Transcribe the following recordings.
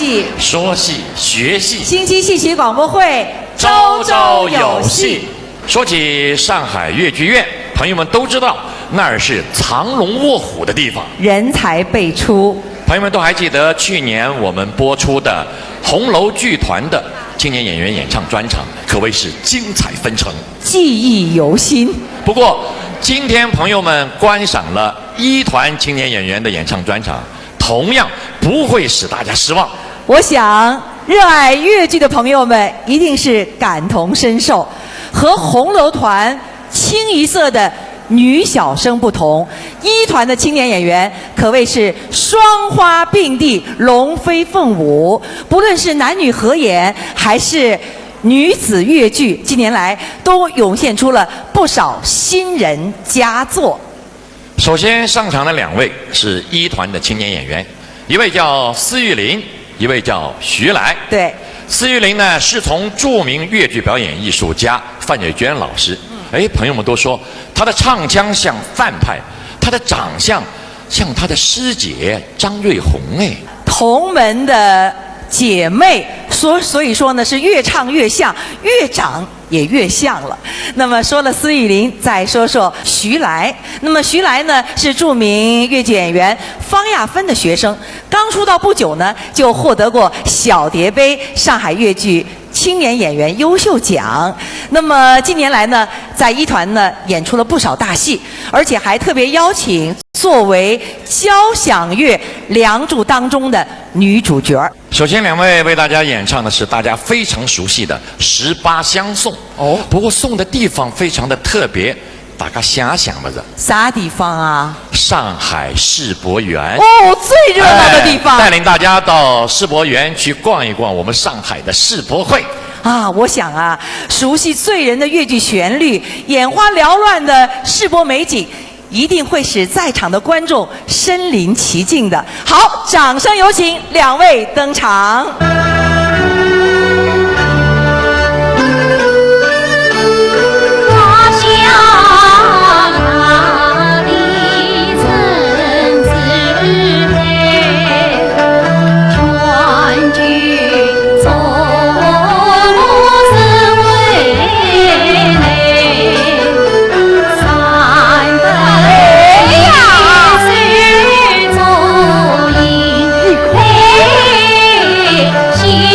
戏、说戏、学戏，星期戏曲广播会朝朝有戏。说起上海越剧院，朋友们都知道那儿是藏龙卧虎的地方，人才辈出。朋友们都还记得去年我们播出的红楼剧团的青年演员演唱专场，可谓是精彩纷呈，记忆犹新。不过今天朋友们观赏了一团青年演员的演唱专场，同样不会使大家失望。我想热爱越剧的朋友们一定是感同身受。和红楼团清一色的女小生不同，一团的青年演员可谓是双花并蒂，龙飞凤舞。不论是男女合演，还是女子越剧，近年来都涌现出了不少新人佳作。首先上场的两位是一团的青年演员，一位叫司玉林，一位叫徐来。对，司玉林呢是从著名越剧表演艺术家范瑞娟老师。朋友们都说她的唱腔像范派，她的长相像她的师姐张瑞红。同门的姐妹，所以说呢是越唱越像，越长也越像了。那么说了司玉林，再说说徐来。那么徐来呢是著名越剧演员方亚芬的学生，刚出道不久呢就获得过小蝶杯上海越剧青年演员优秀奖。那么近年来呢，在一团呢演出了不少大戏，而且还特别邀请作为交响乐《梁祝》当中的女主角。首先两位为大家演唱的是大家非常熟悉的《18相送》。不过送的地方非常的特别，大家想想吧，这啥地方啊？上海世博园。最热闹的地方。带领大家到世博园去逛一逛我们上海的世博会。我想啊，熟悉醉人的越剧旋律，眼花缭乱的世博美景，一定会使在场的观众身临其境的。好，掌声有请两位登场。心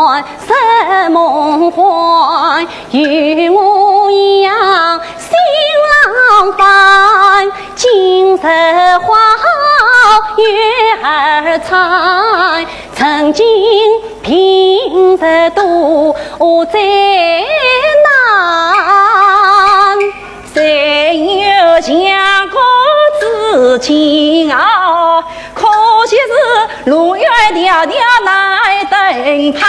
欢，什梦欢，与我一样新郎伴，今日花好月儿圆，曾经平日多灾难，谁有像个知情啊？可惜是路远迢迢来登台，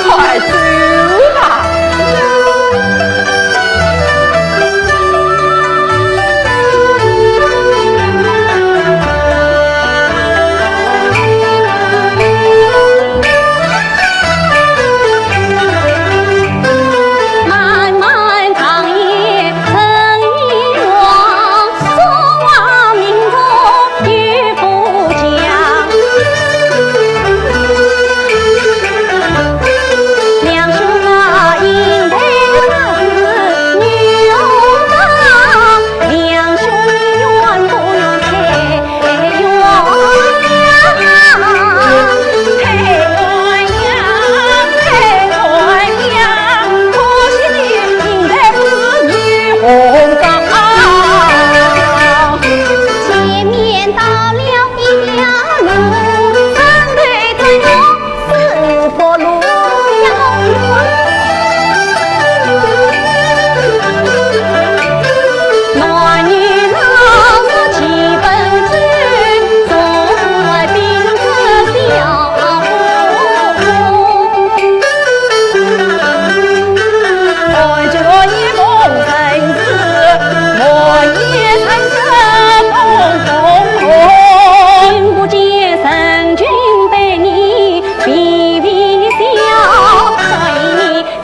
快走吧！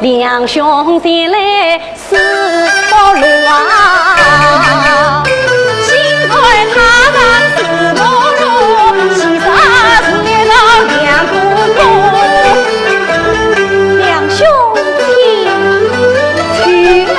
两兄弟来四道路啊，心在他上四道路，其他是那两姑姑，两兄弟去啊！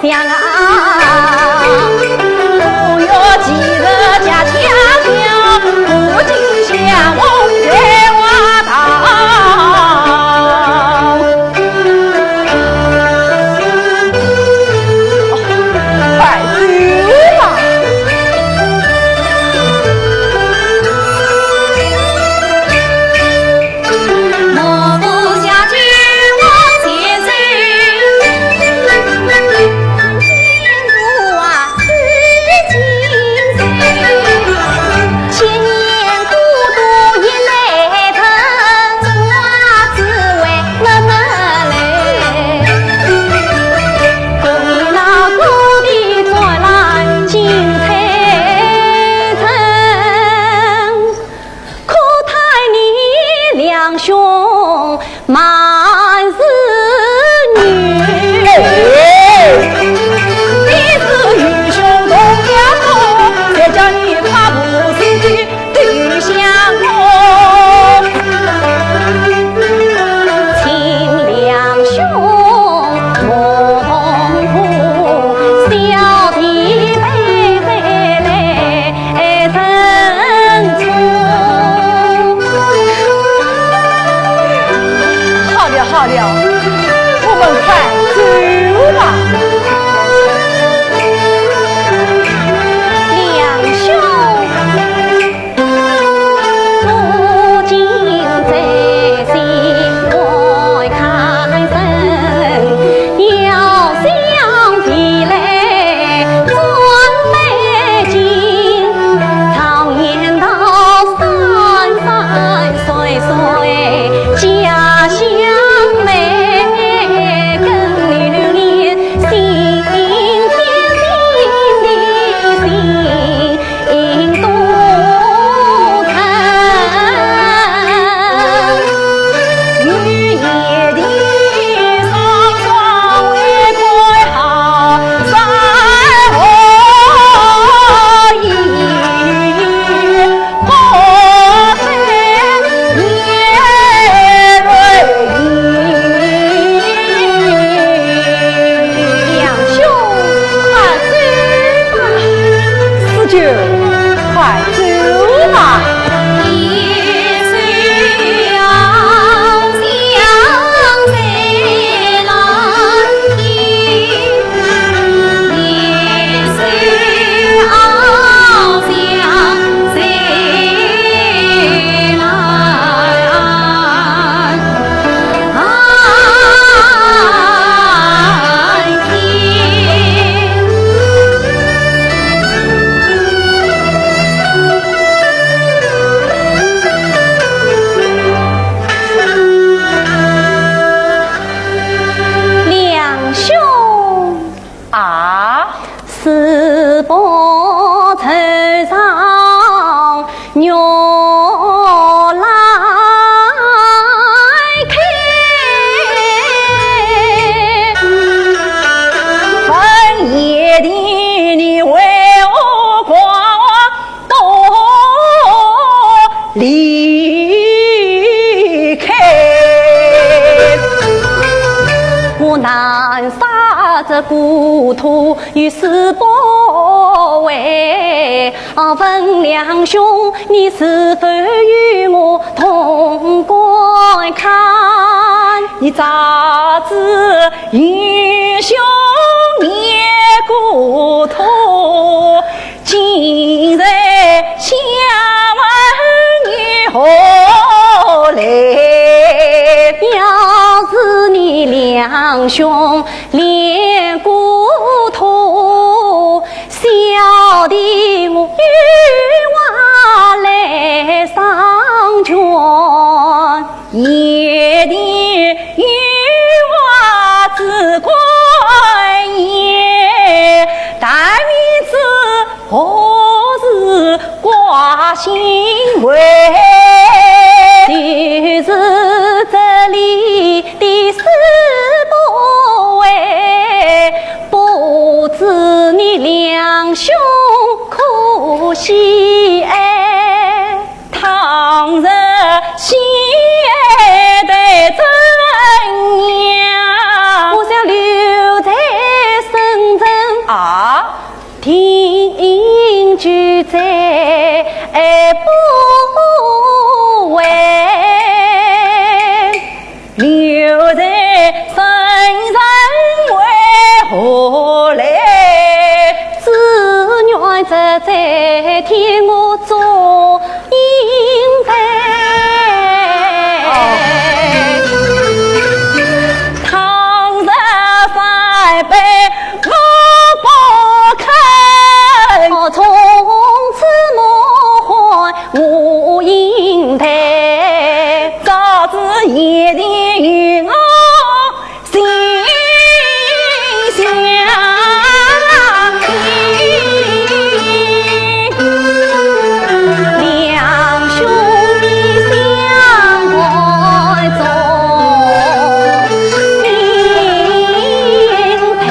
想啊，不要急着家家教，不尽向我在我道。快走吧！莫不下去我接走，前途啊是精彩。千年孤独也难成，中华滋味慢慢来。各地那各地传来精彩城，可叹你两兄满是女。你是愚兄同了我，再叫你怕不是去对象我。亲两兄莫同苦，小弟妹妹来认错。好了好了，我们快走吧。两兄不仅在心外看身，要想起来转美景，常言道山山水水家乡美，更留恋心田心的心多疼。雨夜的霜霜为快好，山河一破碎夜泪两兄快走吧，四舅快走吧。一岁好像谁来一岁好像谁来两兄啊，是否头上牛来开？分夜的你为我光多离开。我南沙这故土与世保卫，问两兄，你是否与我同观看？你咋知英雄灭故土，今日下问你何来？要是你两兄连故土，小弟我与我来上泉，夜的与我只关夜，但愿知何时挂心围。就是这里的四不为，不知你两兄可惜哎，倘若心爱的真娘，我想留在深定居在不为，留在深山为何来？只愿这在天我做应该。唐人翻倍我不肯，从此莫还无应台。早知夜里与我心相依，两兄弟相爱中应配。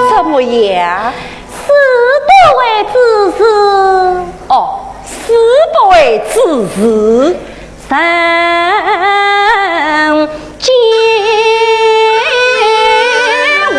怎么样？是不为之事？哦，是不为之事。三结为。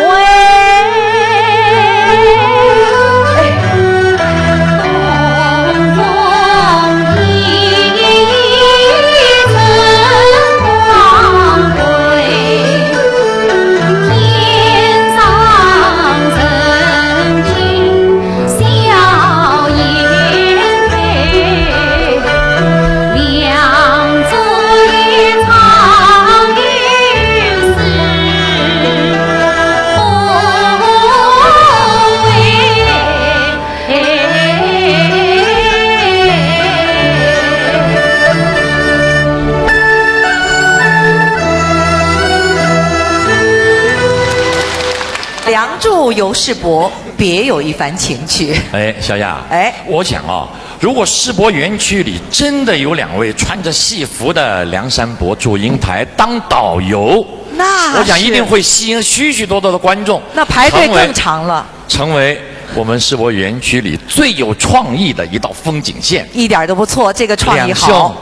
梁祝游世伯别有一番情趣。哎，小雅，哎我想啊，如果世博园区里真的有2位穿着戏服的梁山伯、祝英台当导游，那我想一是定会吸引许许多多的观众，那排队更长了，成为我们世博园区里最有创意的一道风景线。一点都不错，这个创意两兄好。，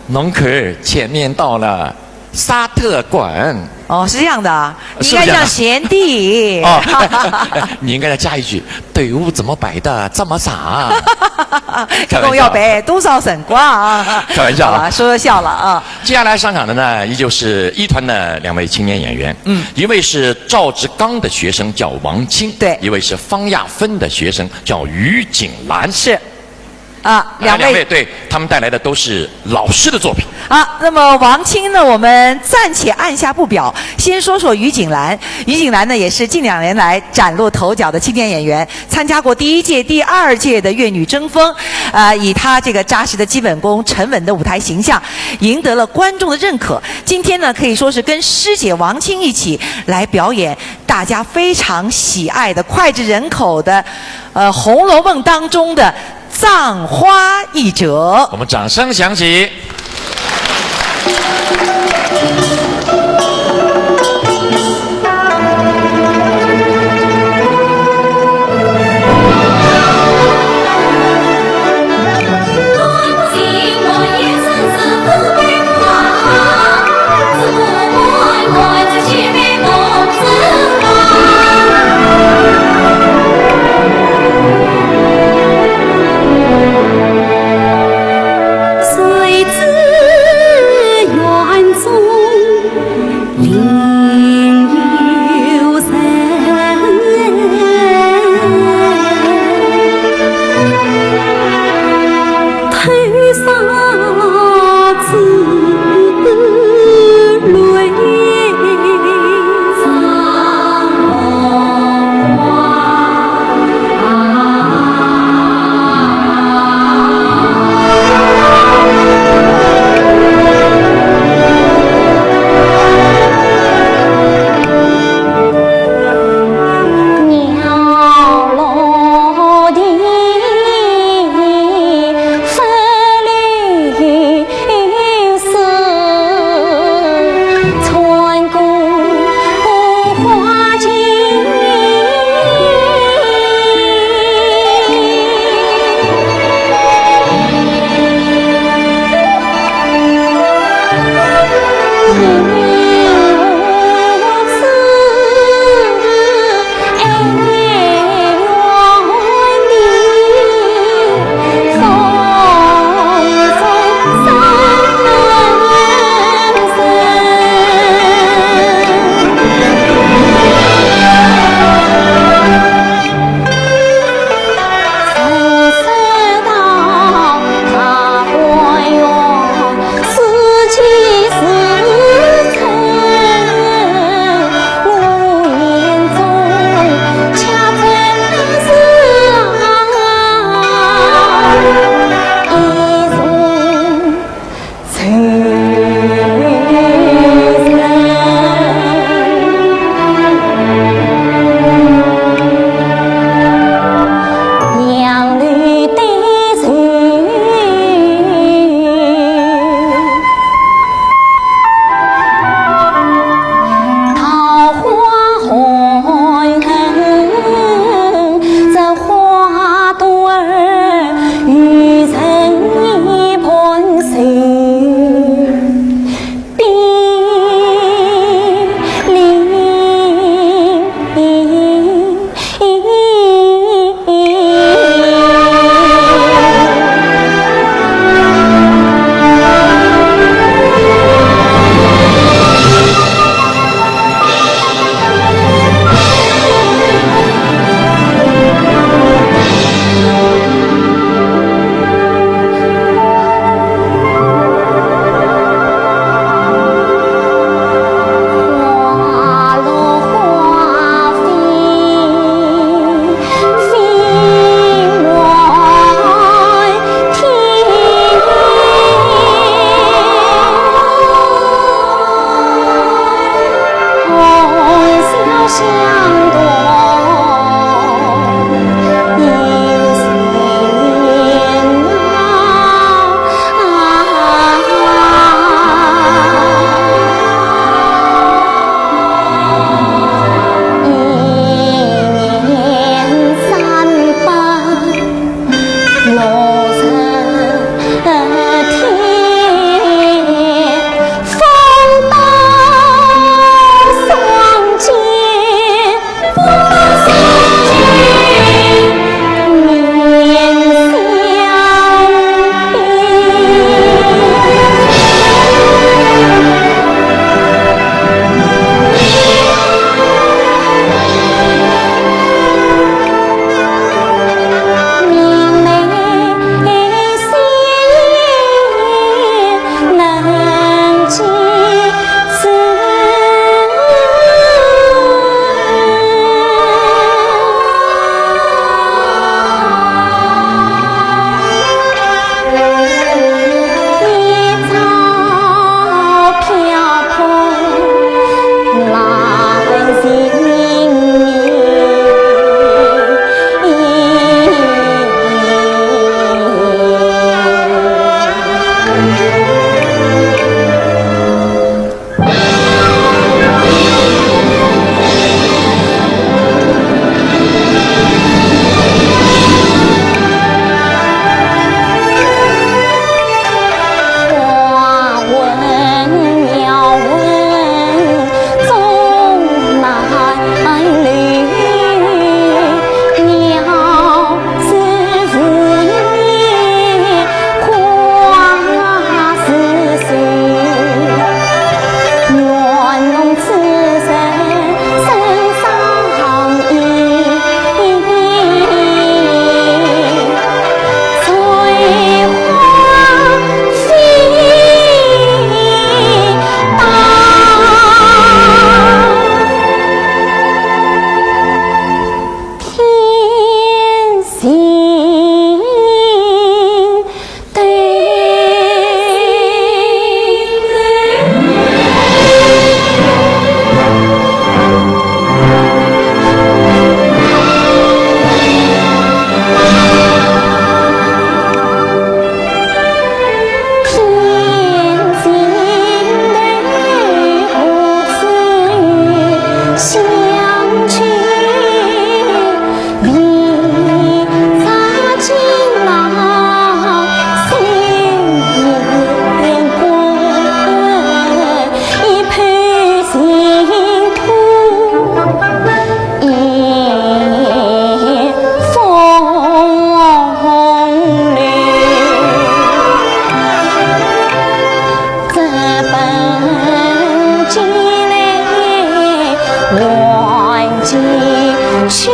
农客前面到了沙特馆。哦，是这样的啊，你是不是这样应该叫贤弟。哦，你应该再加一句，队伍怎么摆的这么傻？一共要摆多少神光啊？开玩笑啊好吧，说笑了啊。接下来上场的呢，依旧是一团的2位青年演员。一位是赵志刚的学生叫王清，对一位是方亚芬的学生叫于景兰。是啊，两两位对他们带来的都是老师的作品。啊，那么王清呢，我们暂且按下不表，先说说于景兰。于景兰呢，也是近2年来崭露头角的青年演员，参加过第1届、第2届的粤女争锋，以她这个扎实的基本功、沉稳的舞台形象，赢得了观众的认可。今天呢，可以说是跟师姐王清一起来表演大家非常喜爱的、脍炙人口的，《红楼梦》当中的葬花一折。我们掌声响起。谁知园中与人一盆水。几去。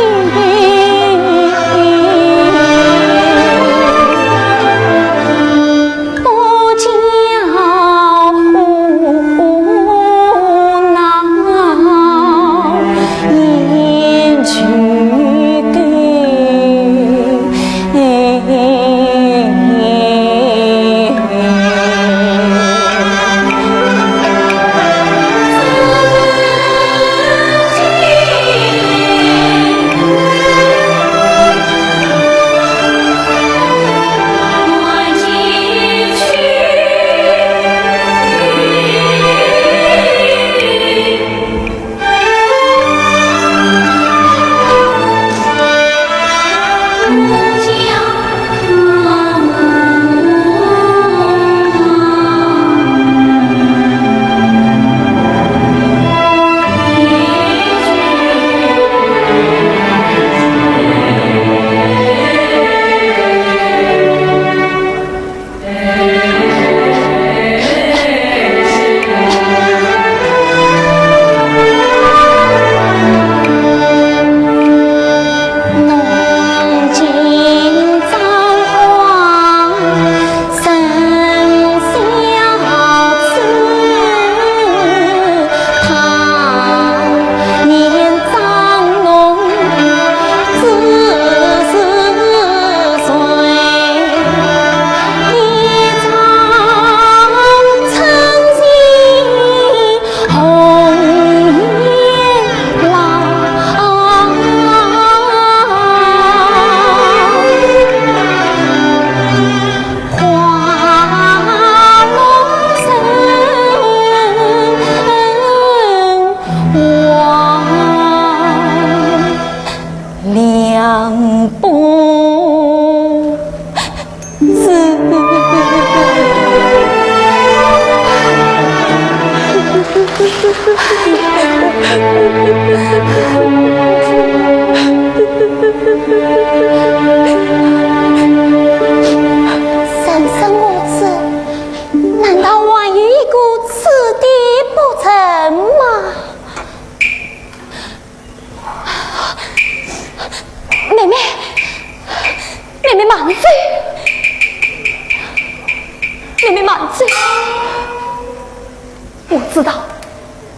我知道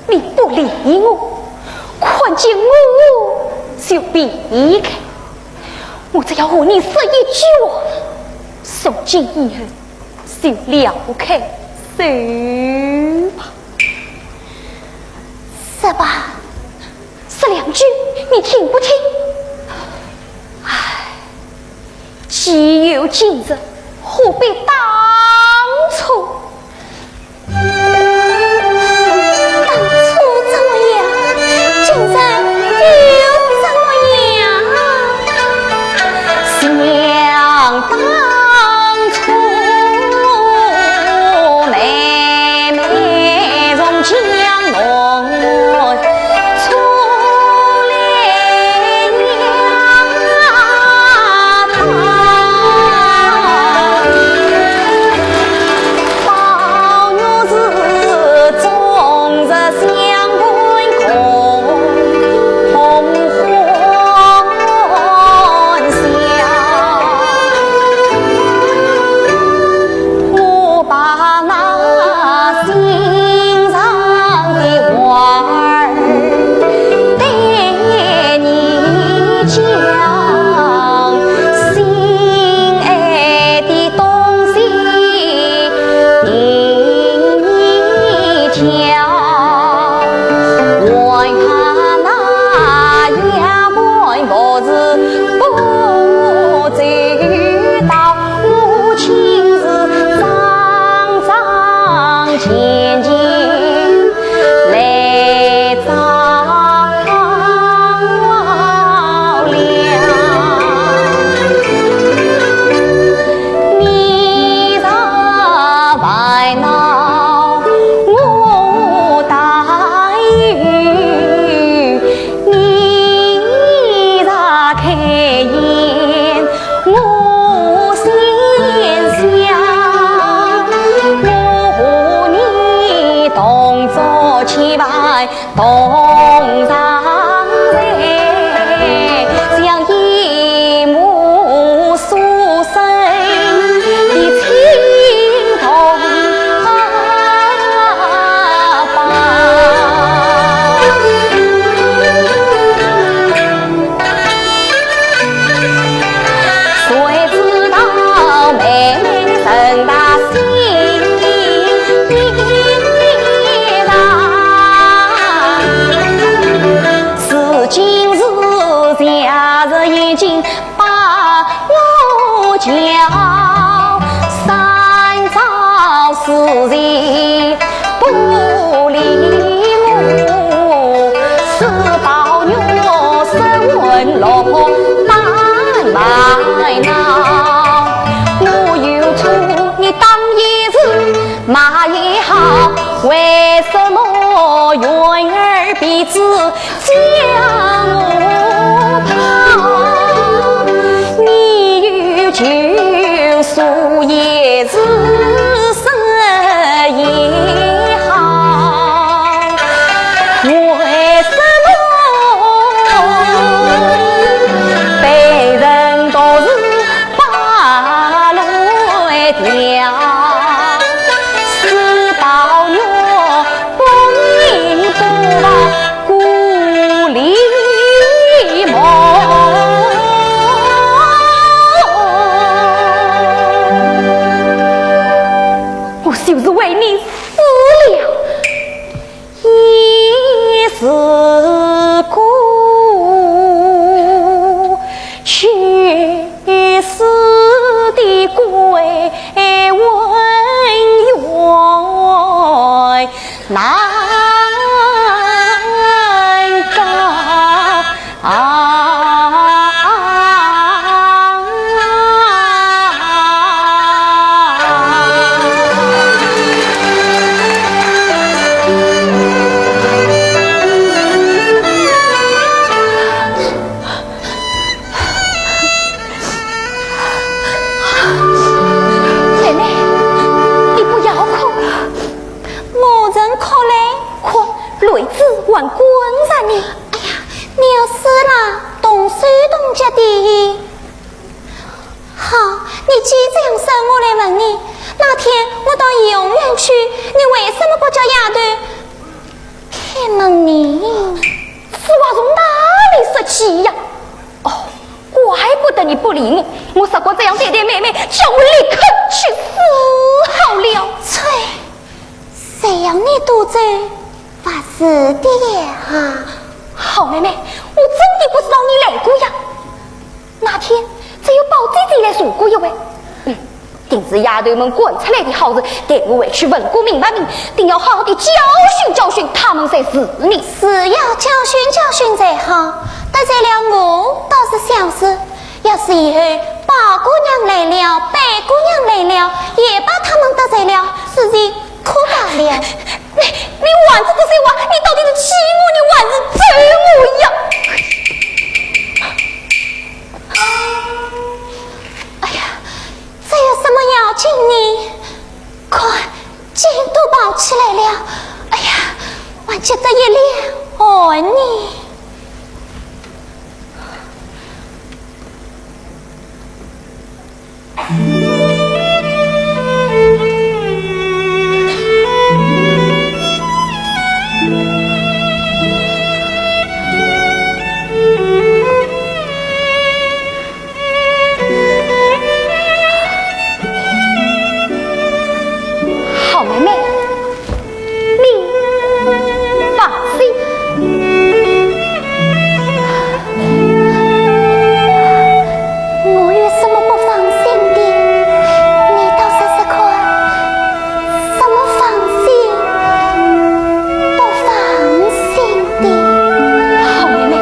你不理我，看见我就避开。我只要和你说一句话，从今以后就了开手吧。说吧，说两句，你听不听？唉，既有今日，何必当初？动作起来，动上人。理不理我，四宝女身纹龙慢慢闹。我有错，你当一次骂也好，为什么云儿鼻子将我跑？你有情书也是生也好，为什么被人都是把泪掉？四宝女不明不忘故里梦。我就是为你死了，一世故，去世的归文远难妹妹，你不要哭，我人可怜，可泪子还滚着你。哎呀，你要死了，动手动脚的。好，你既这样生我来问你，那天我到永远去，你为什么不叫丫头看了你？此话从哪里说起呀？哦，怪不得你不理我，我说过这样对待妹妹，叫我立刻去死好了。翠，谁让你独走发死的呀？好妹妹，我真的不知道你来过呀。那天只有宝姐姐来说过一位，定是丫头们滚出来的好事，带我回去问过明白明，定要好好的教训教训他们才是你。是要教训教训才好，得罪了我倒是小事，要是以后宝姑娘来了，白姑娘来了，也把他们得罪了，事情可大了。你玩着这些话，你到底是气我，你玩着整我呀？哎呀，这有什么要紧呢？快，劲都跑起来了！哎呀，我觉得一脸哦你。好妹妹，你放心。我有什么不放心的？你倒说说看，什么放心不放心的？好妹妹，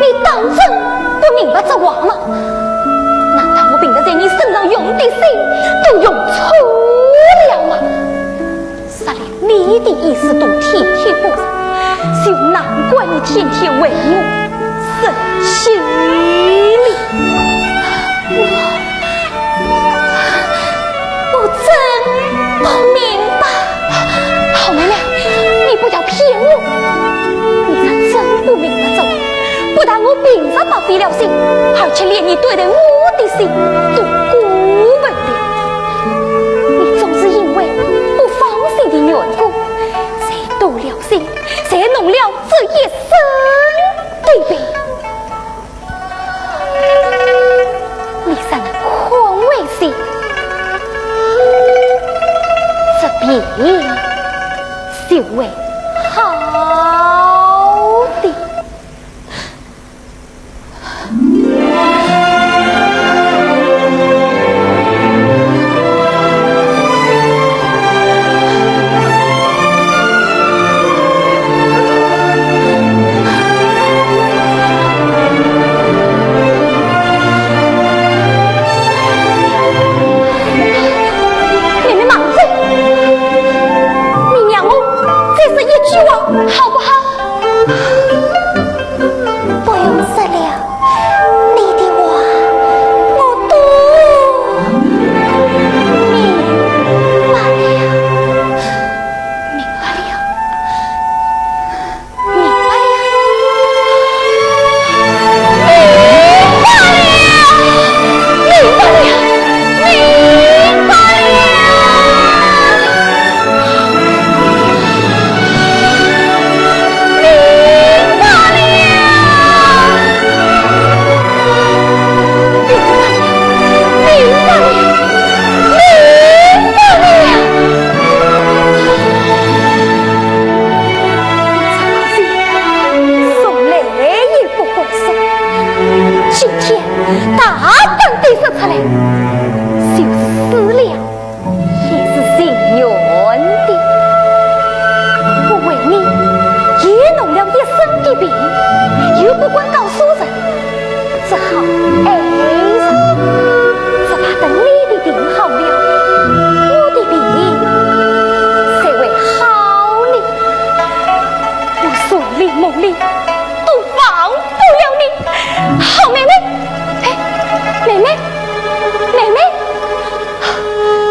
你当真不明白这话吗？难道我凭着在你身上用的心都用错了吗？啥连你的意思都天天不上，就难怪你天天为我生气了。我真不明白。好妹妹，你不要骗我，你是真不明白这话。不但我凭着保费了心，而且连你对待我的心都顾不了。你总是因为不放心的缘故，才动了心，才弄了这一身的病。你才能宽慰些，这病就会好的。好不好？不用说了，你的话我都明白了，明白了，明白了，明白了，明白了。今天大胆地说出来，就是私了，也是心愿的。我为你也弄了一身的病，又不管告诉人，只好挨上。只怕等你的病好了，我的病谁会好呢？我顺利梦里都放不了你。好妹妹，哎，妹妹，妹妹，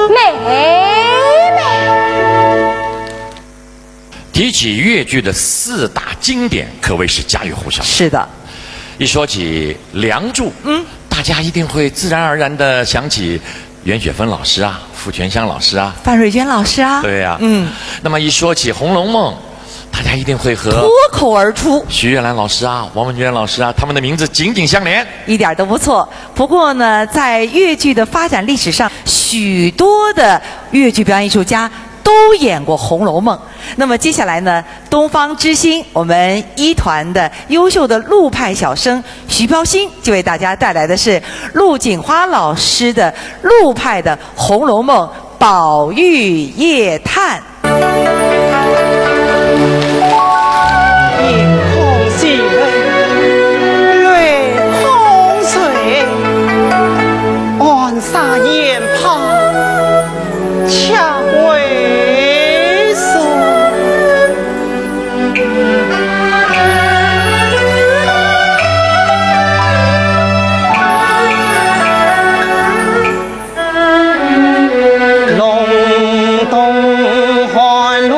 妹妹。提起越剧的4大经典，可谓是家喻户晓。是的，一说起《梁祝》，大家一定会自然而然地想起袁雪芬老师啊，傅全香老师啊，范瑞娟老师啊，对呀，那么一说起《红楼梦》，大家一定会和脱口而出。徐月兰老师啊、王文娟老师啊，他们的名字紧紧相连，一点都不错。不过呢，在越剧的发展历史上，许多的越剧表演艺术家都演过《红楼梦》。那么接下来呢，东方之星我们一团的优秀的陆派小生徐飘星就为大家带来的是陆锦花老师的陆派的《红楼梦》宝玉夜探。夜空西北，月空水，岸沙烟旁，蔷薇树。隆冬寒露。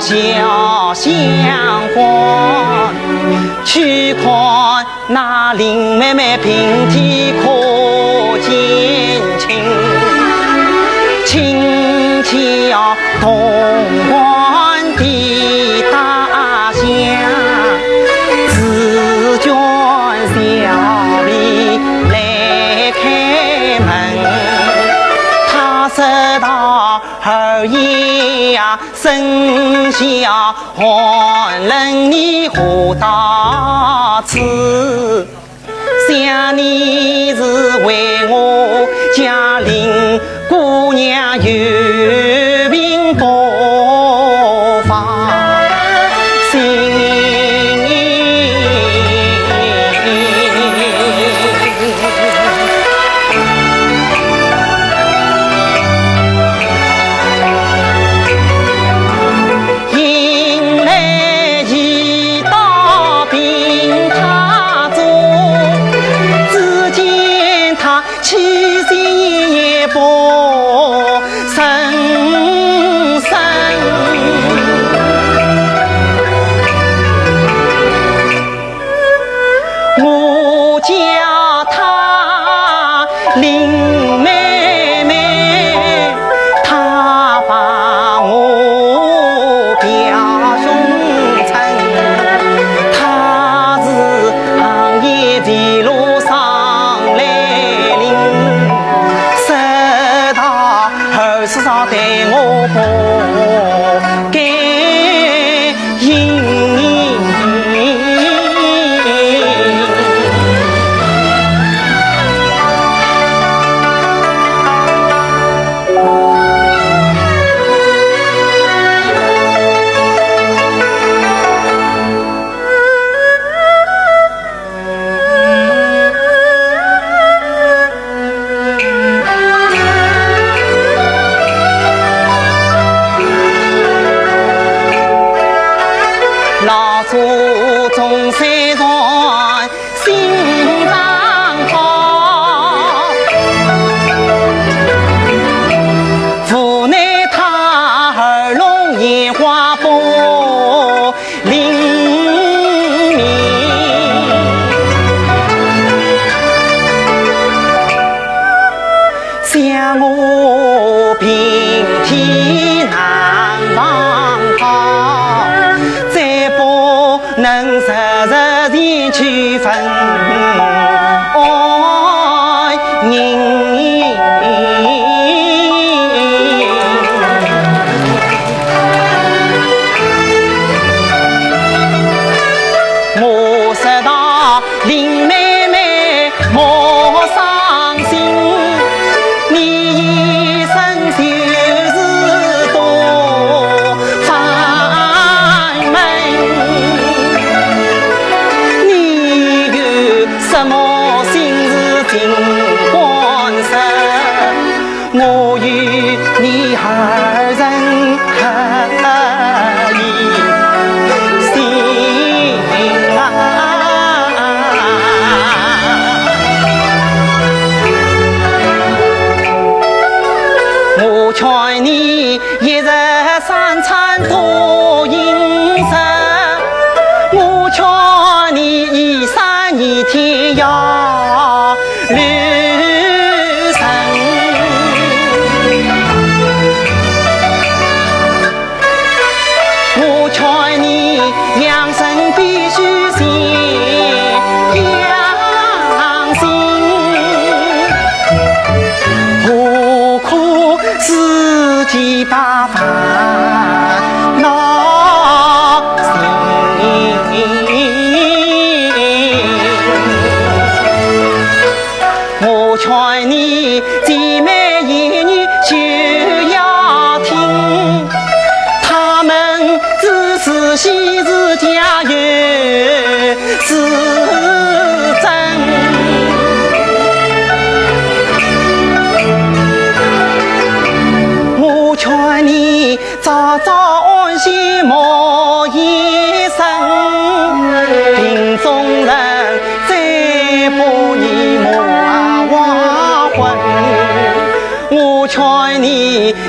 小相欢，去看那林妹妹平地可见情，轻巧动观的大香，紫鹃小丽来开门，她说道儿爷呀，生下看人你何大志，想你是为我家邻姑娘有病不发心。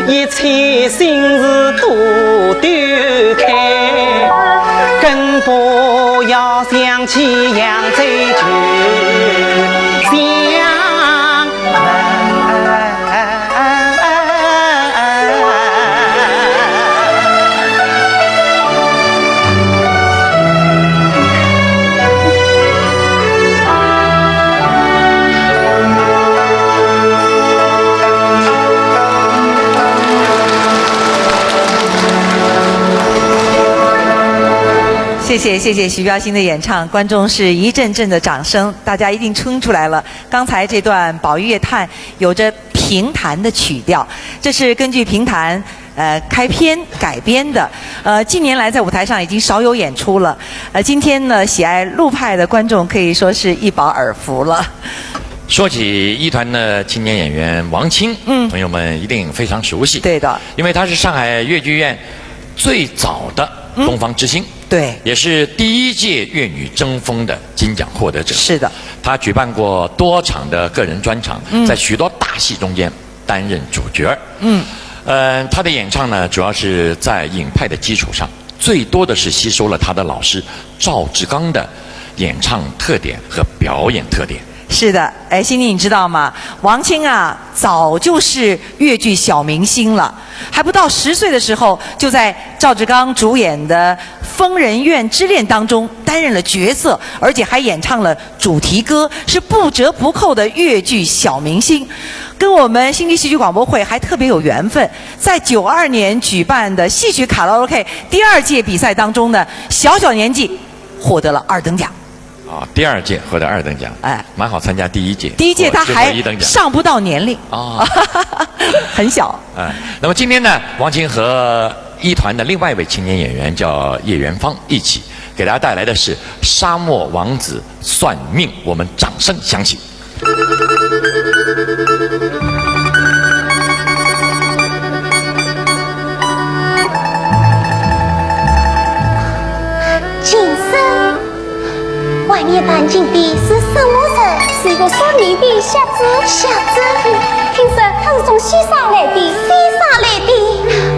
一切心事都丢开，更不要想起扬州酒相谢谢徐标新的演唱，观众是一阵阵的掌声，大家一定听出来了。刚才这段《宝玉乐叹》有着评弹的曲调，这是根据评弹开篇改编的。近年来在舞台上已经少有演出了。今天呢，喜爱陆派的观众可以说是一饱耳福了。说起一团的青年演员王清，朋友们一定非常熟悉。对的，因为他是上海越剧院最早的东方之星。对，也是第一届粤女争锋的金奖获得者。是的，他举办过多场的个人专场，在许多大戏中间担任主角。他的演唱呢，主要是在影派的基础上，最多的是吸收了他的老师赵志刚的演唱特点和表演特点。是的，欣妮你知道吗？王清啊，早就是粤剧小明星了，还不到10岁的时候，就在赵志刚主演的《疯人院之恋》当中担任了角色，而且还演唱了主题歌，是不折不扣的粤剧小明星。跟我们新剧戏剧广播会还特别有缘分，在92年举办的戏曲卡拉 OK 第2届比赛当中呢，小年纪获得了2等奖。第2届获得2等奖，蛮好参加第1届。第1届他还上不到年龄很小。那么今天呢，王清和一团的另外一位青年演员叫叶元芳一起给大家带来的是《沙漠王子算命》，我们掌声响起。今生外面搬进的是什么人？是一个算命的瞎子。听说他是从西沙来的。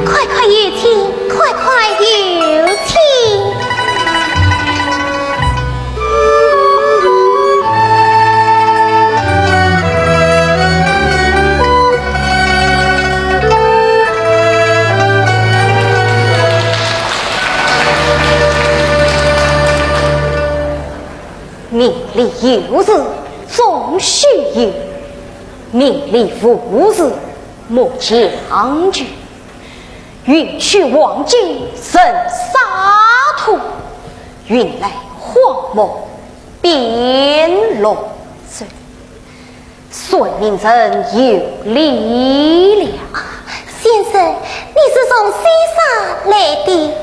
快快有请，快快有请。命里有日总须有，命里无日莫将就。允许王君生沙土，运来荒漠变龙水。算命人有力量。先生，你是从西沙来的？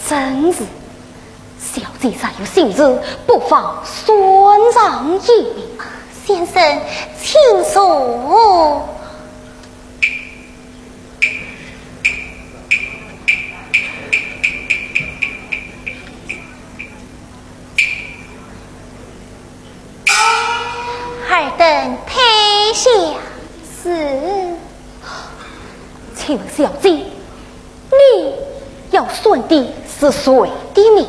真是。小姐尚有兴致，不妨算上一名。先生，请说。尔等退下是。请问小姐，你要算的是谁的命？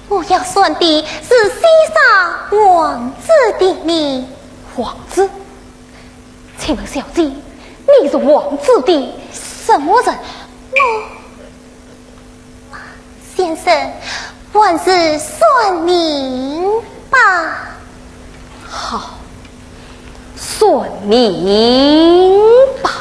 我要算的是西沙王子的命。王子？请问小姐，你是王子的什么人？先生，万事算明吧。好，算明吧。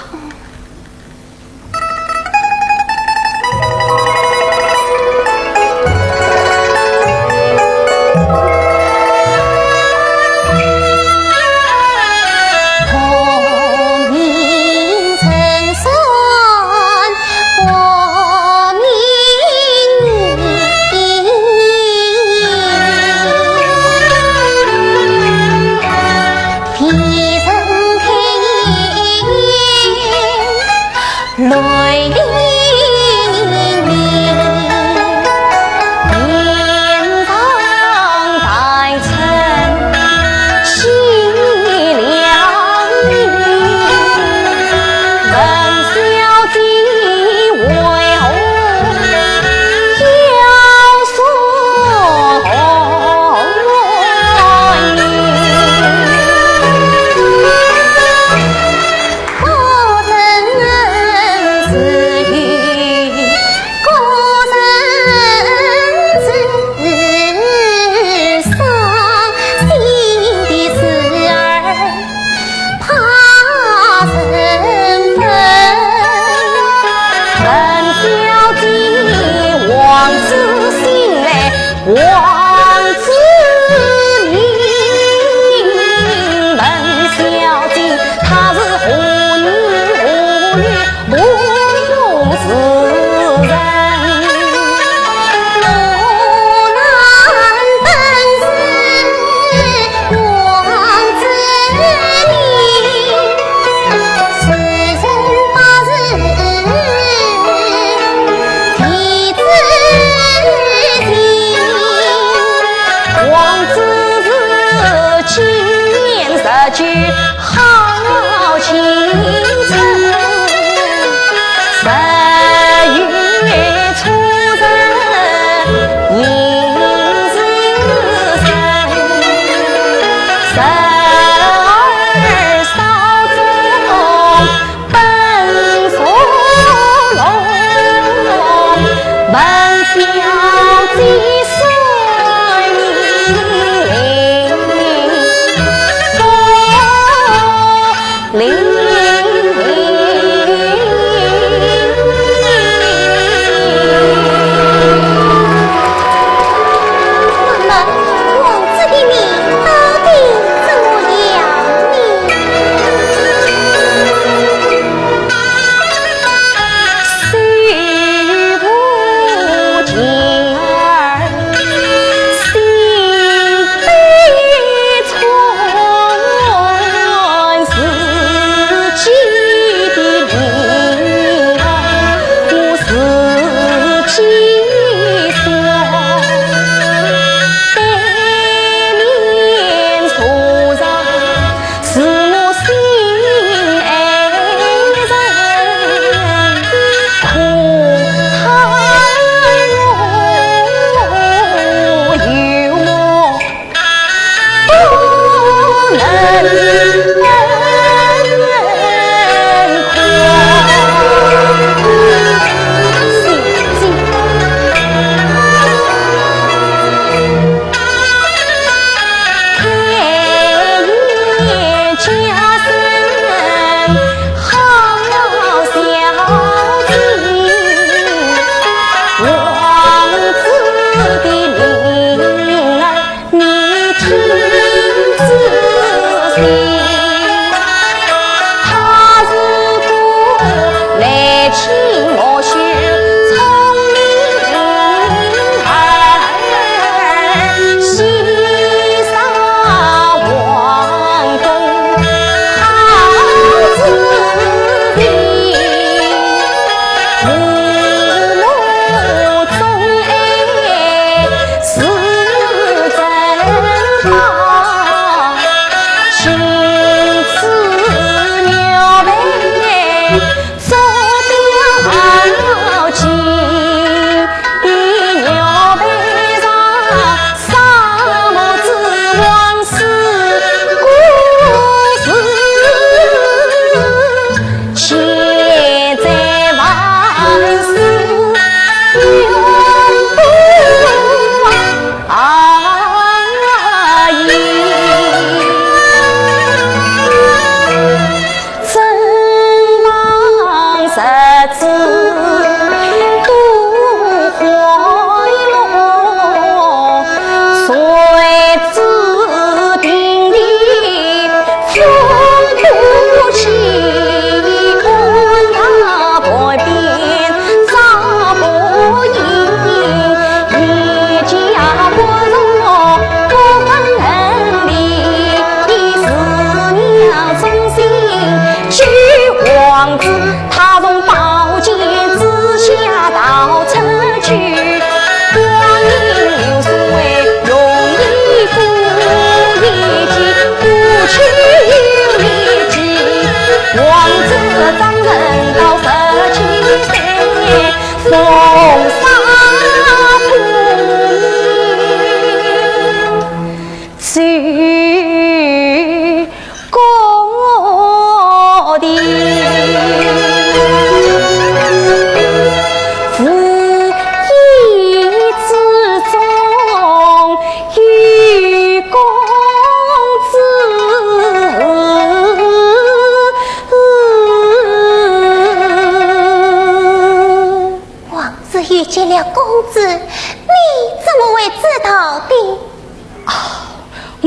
王子林文小姐，她是妇女无事人。路南本是王子林，时辰八日天子地，王子是今年19好青春。10月初3迎日生，12少中奔索龙，文小姐岁年多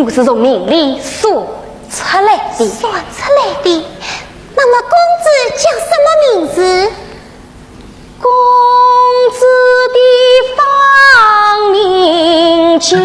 我是从命里算出来的。算出来的。那么公子叫什么名字？公子的芳名叫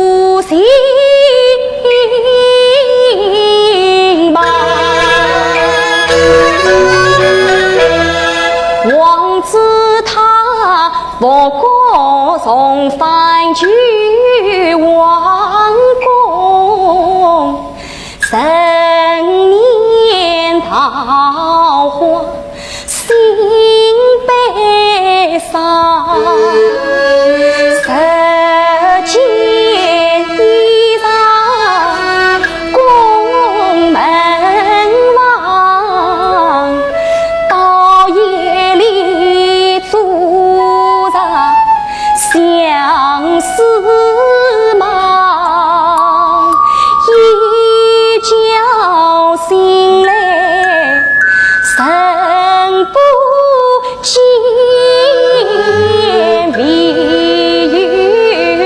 无心吧，王子他不过从番居王宫。上十件衣裳宫门房，到夜里坐着相思忙，一觉醒来神不见未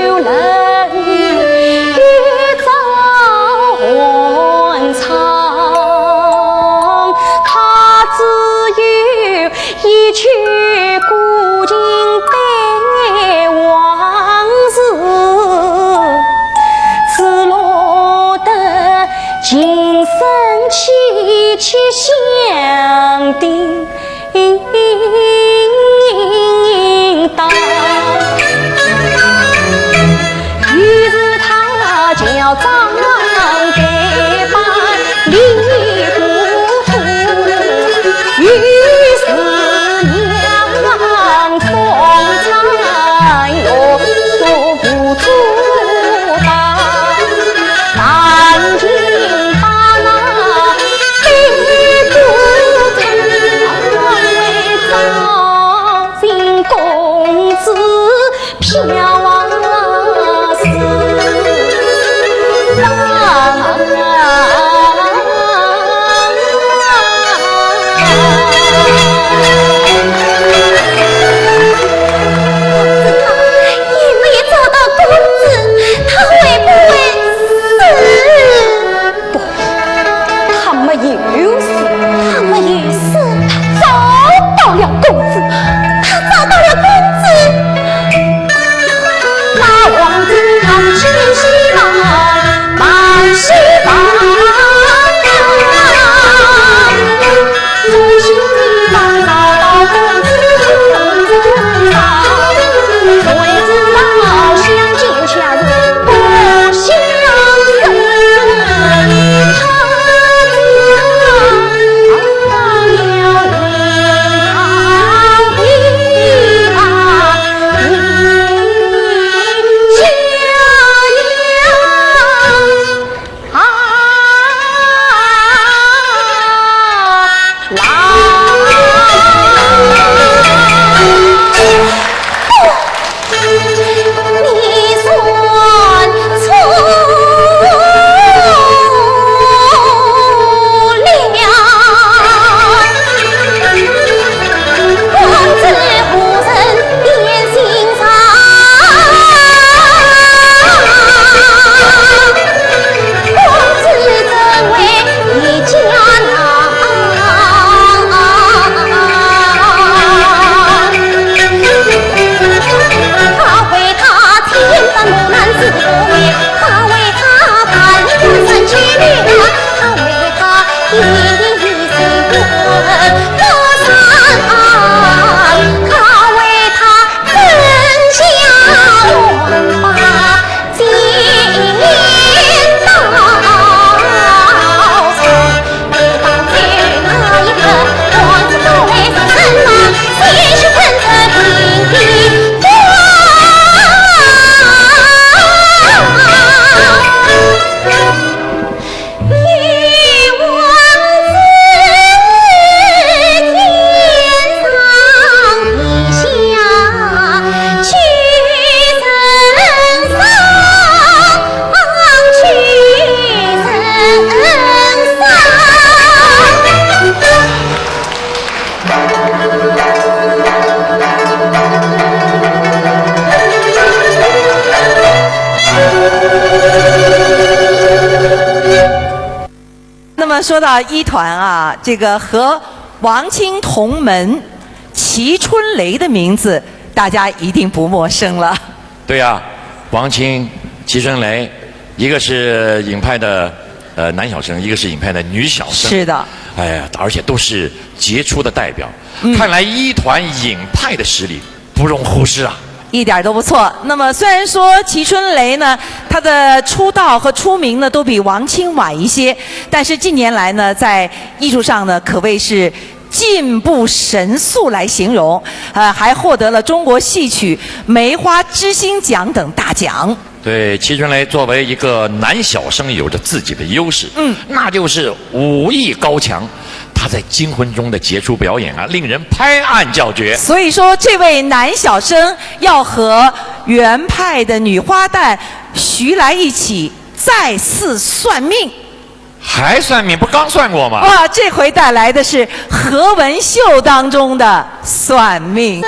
有人，欲照还长，他只有一曲古今悲往事，只落得今生凄凄相叮当。于是他叫张给把离糊涂，于是娘从长哟说不出当，赶紧把那悲歌唱为赵金公子飘说到一团啊，这个和王清同门齐春雷的名字，大家一定不陌生了。对呀，王清、齐春雷，一个是影派的男小生，一个是影派的女小生。是的。哎呀，而且都是杰出的代表。看来一团影派的实力不容忽视啊。一点都不错。那么虽然说齐春雷呢，他的出道和出名呢都比王清晚一些，但是近年来呢，在艺术上呢可谓是进步神速来形容，还获得了中国戏曲梅花之星奖等大奖。对，齐春雷作为一个男小生，有着自己的优势，那就是武艺高强。他在《惊魂》中的杰出表演啊，令人拍案叫绝。所以说，这位男小生要和原派的女花旦徐来一起再次算命。还算命？不刚算过吗？哇，这回带来的是何文秀当中的算命。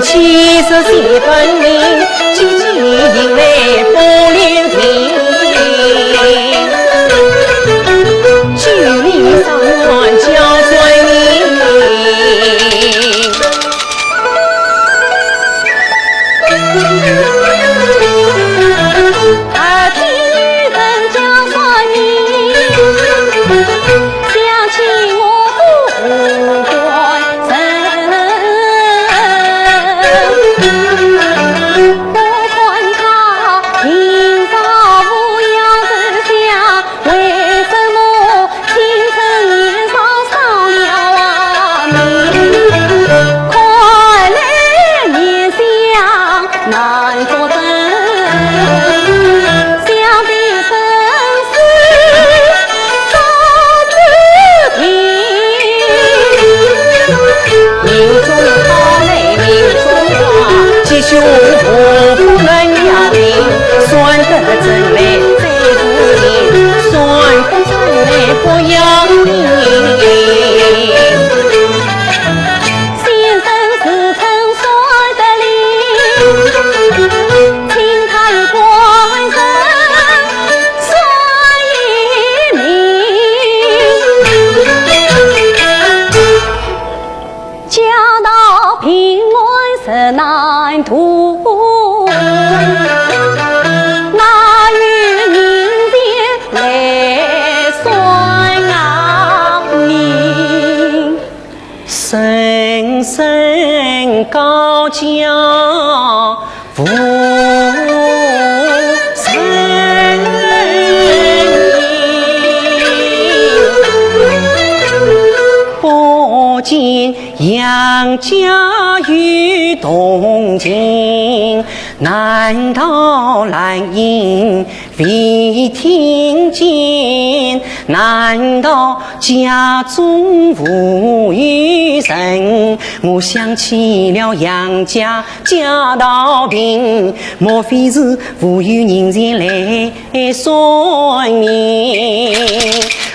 气势写分明，积极迎来不留情。距离上岸叫算命，耳听女人叫算命，想起我不杨家与同情，难道兰因未听见？难道家中无余人？我想起了杨家家道贫，莫非是无有人前来说你？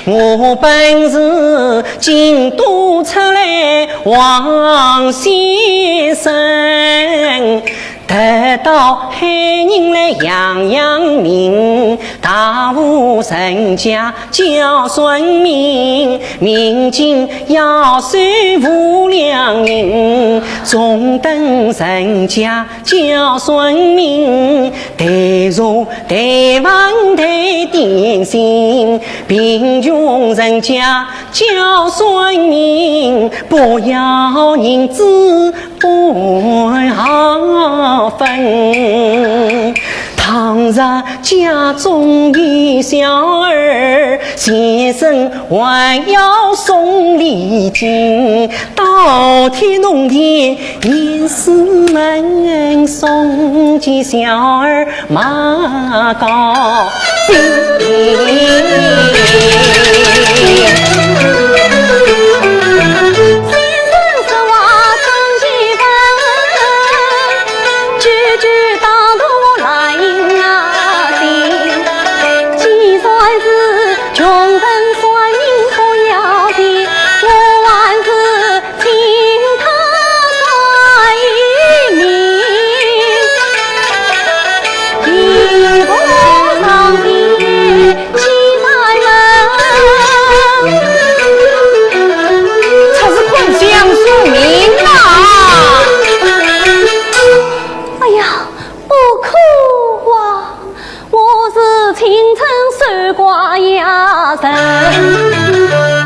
我本是京都出来王先生，得到海人来扬扬名，大户人家叫顺民，民间要算无良人，中等人家叫顺民，台茶台饭台点心，贫穷人家叫顺民，不要银子不好分。倘若家中的小儿，先生还要送礼金，到天农田年事门送起小儿马高兴。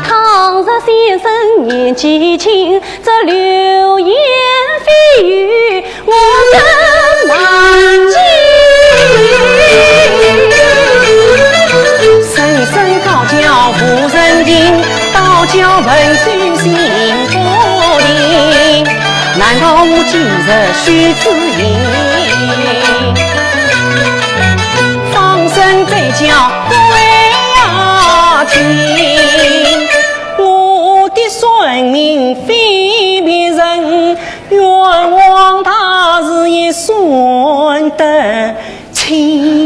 倘若先生年纪轻，这流言蜚语我怎难记？声声高叫无人听，道教文书心不灵，难道我今日须自饮？放声再叫我的孙命非别人，愿望他日也顺得亲。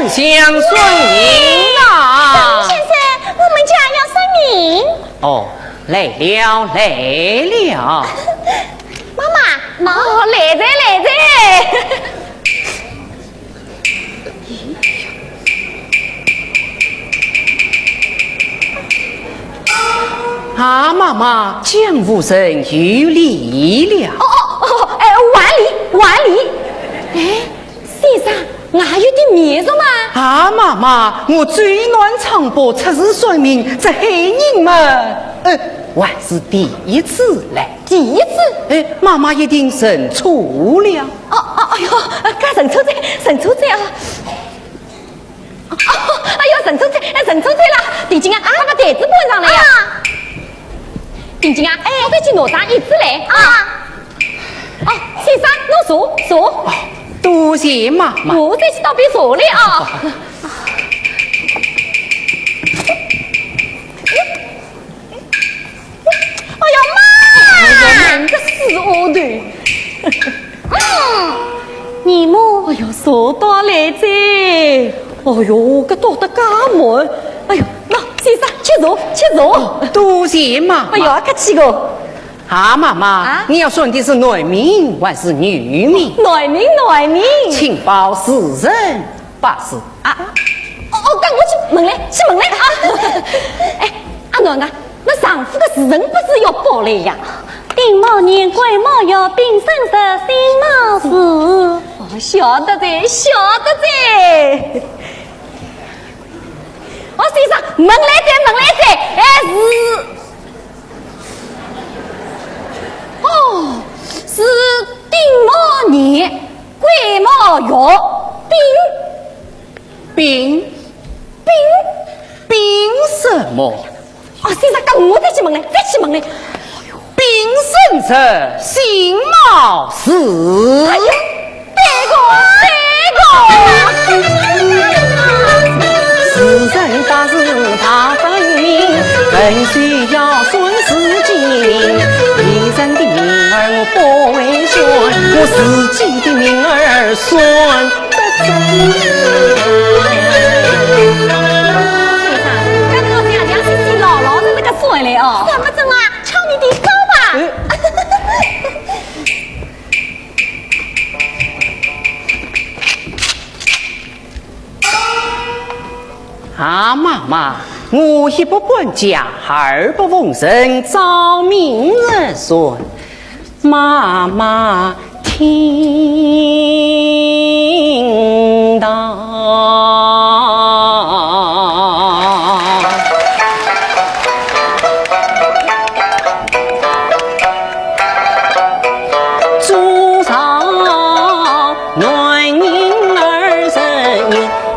相顺民啊！先生，我们家要算命。哦，来了。妈妈，哦，来着。啊，妈妈，江夫人有礼了。万里。哎，先生。还有点面子吗？啊，妈妈，我最难唱播出事说明这黑人嘛。还是第一次来。第一次。哎，妈妈一定认错了。哎呦，该认错罪啊！哎呦，认错罪啦！定金啊，把个袋子搬上来呀！定金啊，我再去拿上椅子来啊！先生，坐。多谢妈妈。我再去倒杯茶来啊！哎呀妈！你个死丫头！你母，哎呦，坐到来着！哎呦，搿倒得介慢！哎呦，那先生吃茶。多谢妈妈。哎呦，客气个。妈妈，你要选的是男名还是女名？男名。请报4人8事。跟我去问来啊！哎，阿囡啊，那丈夫的事人不是要报来呀？丁某年癸卯月丙申日辛卯时。晓得在。先生，问来在，是丁卯年癸卯月丙什么？先生，跟我再去问来。丙申日辛卯时。哎呀，4人8事大分明，本须要顺时经。别人的名儿我不会算，我自己的名儿算得准。先生，刚才我这样讲是老实这个算来哦。怎么整啊？朝你的高吧。妈妈，我一不管家，二不奉神，照明而算。妈妈听到。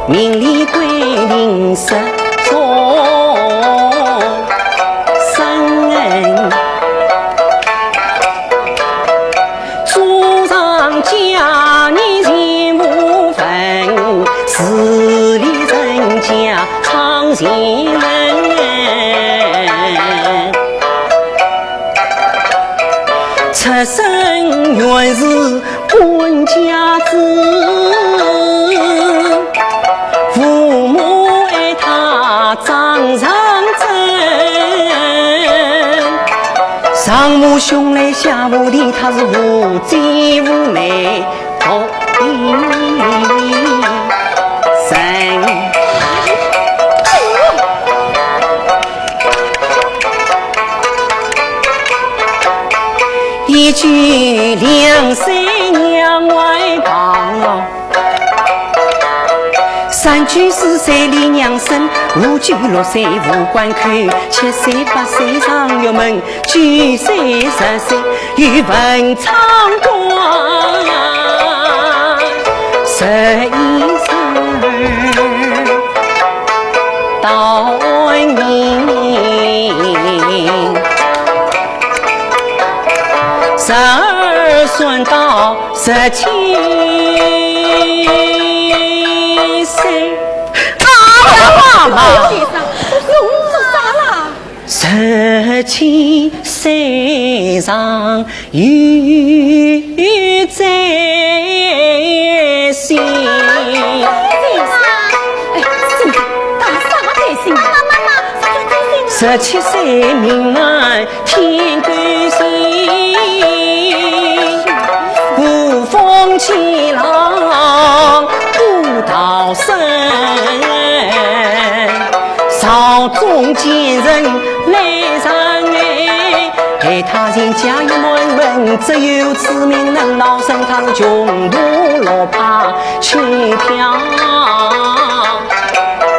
命里归零失踪，生人主上家你人无分，势力人家常情人，出身原是官家子。父母爱他长上真，上无兄来下无弟，他是无姐无妹独一生。一句两岁娘外旁3句4岁离娘生，5句6岁无关口，7岁8岁上玉门，9岁10岁与文昌官，11岁到年，12孙到17岁。妈妈，先生，我做啥啦？17岁上有在心。17岁命难天高兴，无风起浪不逃生，朝中见人来上爱他人家有门门，只有此名能老生，他是穷途落怕去飘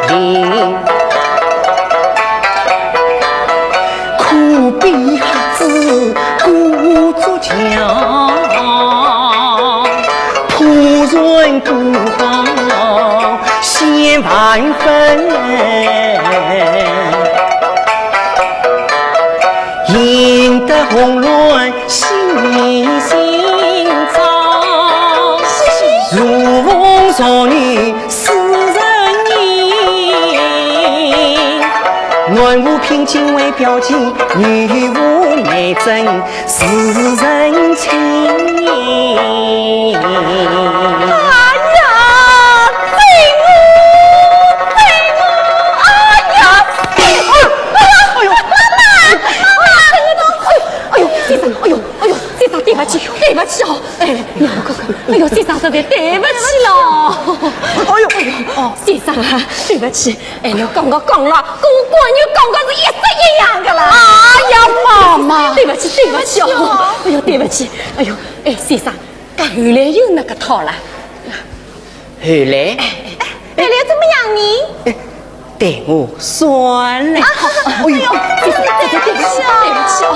零。苦逼强，仆人不好千万分，赢得红鸾心心照，如风少女思人影，暖无凭今为标记，女无美真是人情。对不起哦，哎，你看看，哎呦，先生实在对不起了，哎呦，先生啊，对不起，哎，你刚刚讲了，跟我闺女刚刚是一式一样的啦。哎呀，妈妈，对不起，对不起哦，哎呦，对不起，哎呦，哎，先生，后来又那个套了，后来，后来怎么样呢？对我算了，哎呦，先生，对不起，对不起哦。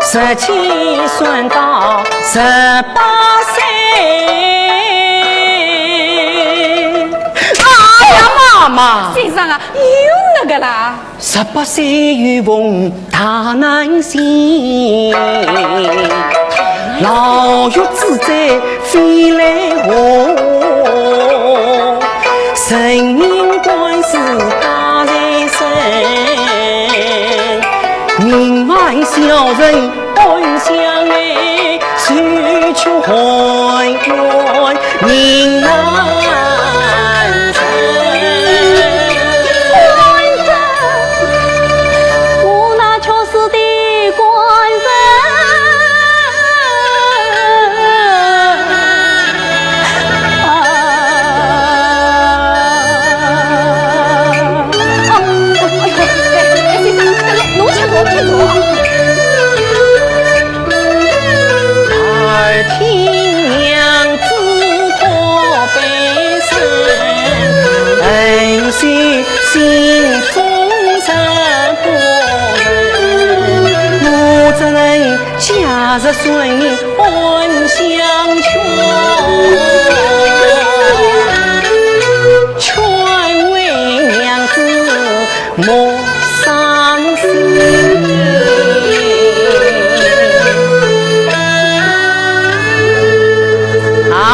17算到18岁，哎呀，妈妈，先生啊，又那个啦！18岁遇逢大难行，牢狱之灾飞来祸，生命官司大在身，命外小人本相爱，谁去还愿人难成。我那巧思的官人，侬吃多，吃多。听娘子可悲声，恩须心中十个人，我只能假日顺本相劝，劝为娘子莫伤心。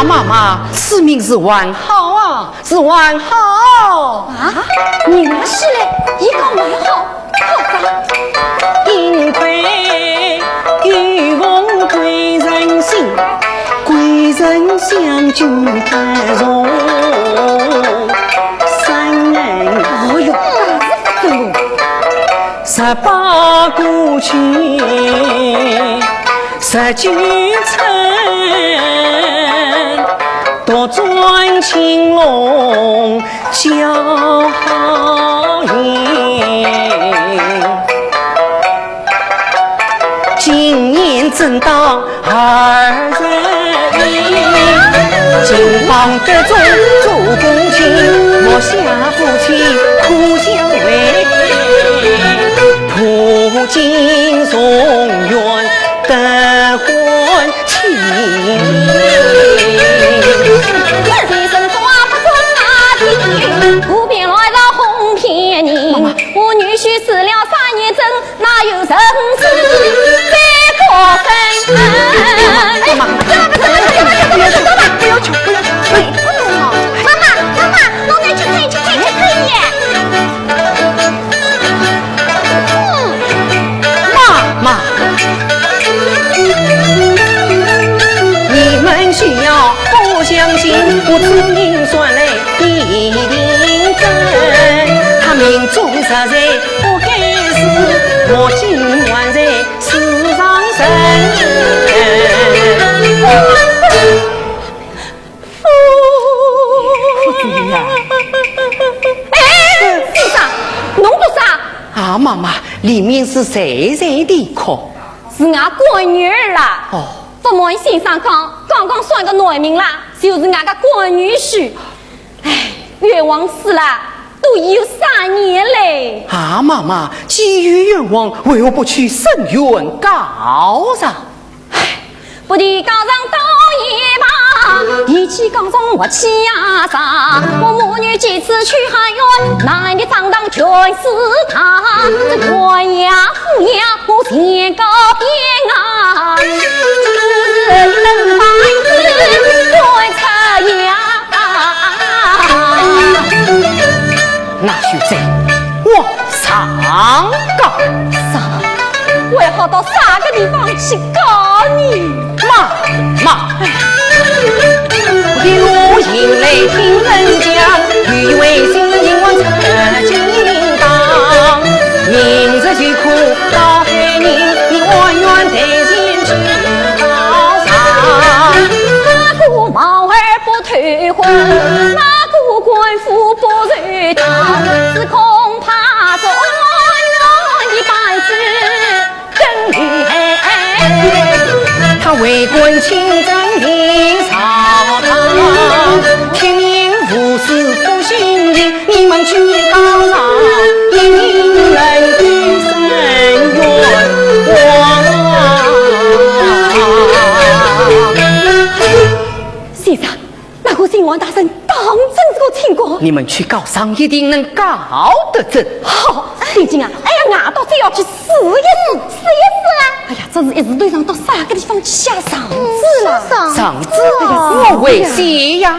妈妈，此命是完好啊，是完好啊！你那是嘞，一个完好，好啥？因为遇逢贵人心，贵人相救得容，三人哎呦，这是18过去19层，多转青龙叫好言，今年正当2人意，金榜得中做公卿，莫下夫妻苦相为，途经松原得婚情。先生抓不准那地，不便来到红片你。我女婿死了3年整，哪有人事再可分？哎呀妈！不要求，不要求！妈妈，侬来去看耶！妈妈，你们需要不相信，我此人算来一定真。他命中实在不该死，我今晚在世上生。哎，先生，侬做啥？啊，妈妈，里面是谁的课？是俺闺女儿啦。哦，不瞒先生讲，刚刚算个内名啦，就是俺个闺女婿。哎，冤枉死了，都有3年嘞。啊，妈妈，基于愿望，为何不去圣院告上？不地高上到一把，一起高上我气呀啥？我母女几次去汉院，男的上当全是他。这国呀父呀，我先告别啊，就是能把子对策呀。那就这，我上告上，我要好到啥个地方去告你？妈，一路行来听人讲，以为新人我曾经当，明日就苦到黑人，你我愿得进去高上。那个毛儿不退婚，那个官夫不入堂，只恐怕做我一辈子更厉害。他为官清正营朝堂，天命无私不信任，你们去高上，一命人归深渊先生，那个新王大神当真这个情况？你们去告上一定能告得正。好，定金啊！哎呀，俺到这要去试一试啊！哎呀，这是一时对上到啥个地方去下上字了？上字，我为谁呀？啊，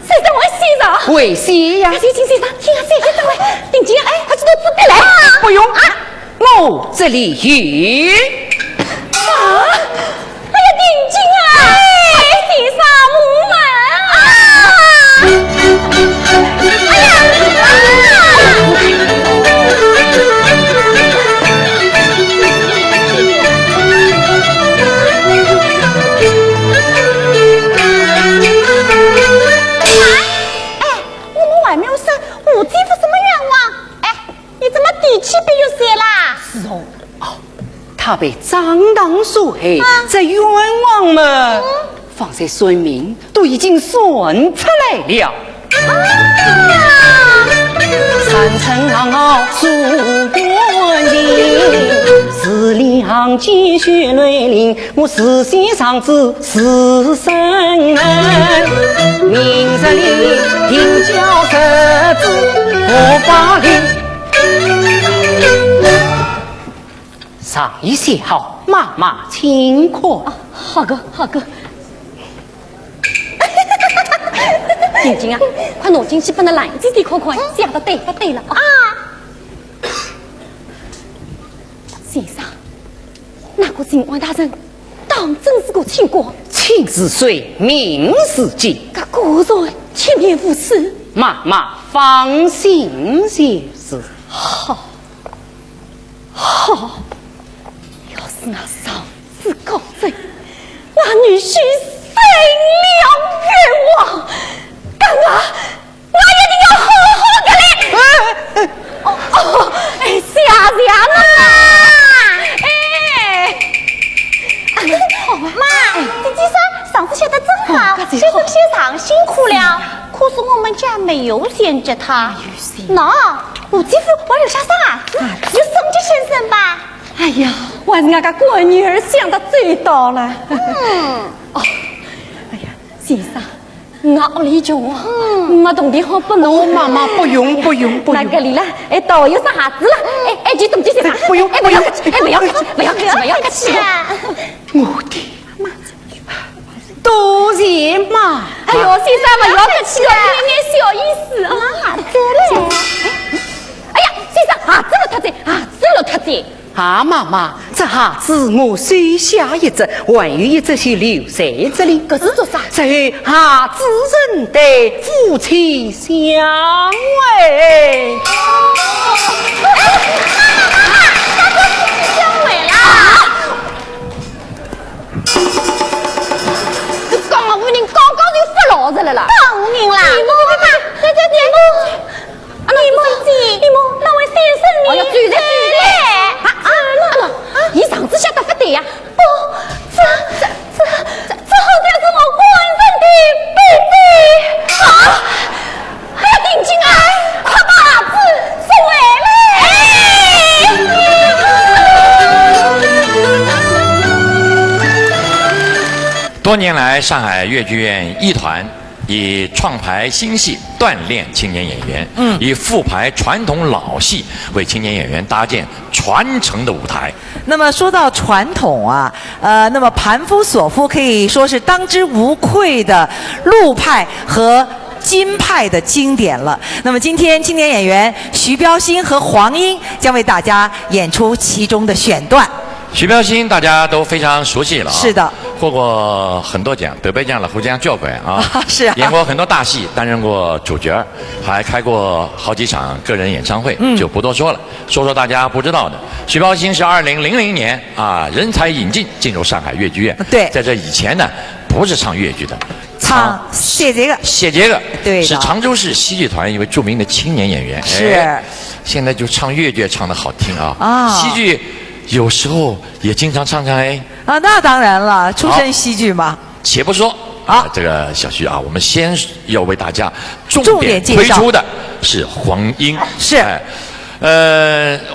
先生，我先生。为谁呀？行，先生，听下先生喂，定金，哎，快去拿纸笔来。不用啊，我这里有。啊！哎呀，定金啊！哎，先生木门啊！哎呀！还没有生，我这副什么愿望？哎，你怎么底气没有写啦？是哦，他被张当所害，这冤枉嘛，放在孙明都已经算出来了。三层昂傲数多年，四两积雪泪淋，我实现上子是生恩。明日里定交十子不法律，上一写好，妈妈请阔。好个。晶晶啊，快拿进去把那篮子里看看，写的对不对了啊？先生，那个新王大人当真是个清官，亲自随明事记，他果然千面无私。妈妈放心些是。好，要是那上司高正，那女婿生了冤枉，我一定要好好的嘞！哎，下娘啊！妈，弟弟说上次写的真好，先生先生辛苦了。可是我们家没有闲着他。喏，我继父我留下啥子？就送给先生吧。哎呀，我还是俺家闺女儿想的最到了。哎呀，先生。我里穷啊，没动地方不弄。妈妈不用。那个里了，哎，到有啥子了？哎，就动这些啥？不用不要客气。我的妈，多谢妈。哎呦，先生不要客气了，有点小意思啊。走嘞。哎呀，先生啊，走了他的。啊，妈妈，这下子我收下一只，还有一只就留在这里。可是做啥？这下子人得夫妻相慰。相委啦！刚刚为您刚刚就发牢子了啦。当您啦！李母，李母，那位先生哎呀，注意点！你上次写的不对呀！不，这好像是我官人的笔迹啊！哎呀，定睛啊！快多年来，上海越剧院艺团以创排新戏锻炼青年演员，以复排传统老戏为青年演员搭建传承的舞台。那么说到传统啊，那么盘夫索夫可以说是当之无愧的陆派和京派的经典了。那么今天青年演员徐标新和黄英将为大家演出其中的选段。徐标新大家都非常熟悉了，是的，获过很多奖，得杯奖了，胡江教官啊，是啊，演过很多大戏，担任过主角，还开过好几场个人演唱会，就不多说了。说说大家不知道的，徐标新是2000年啊人才引进入上海越剧院。对，在这以前呢，不是唱越剧的，唱谢杰个，谢杰个，对，是常州市戏剧团一位著名的青年演员。是，现在就唱越剧唱得好听啊，戏剧。有时候也经常唱唱哎啊，那当然了，出身戏剧嘛。且不说啊，这个小徐啊，我们先要为大家重点推出的是黄英。是，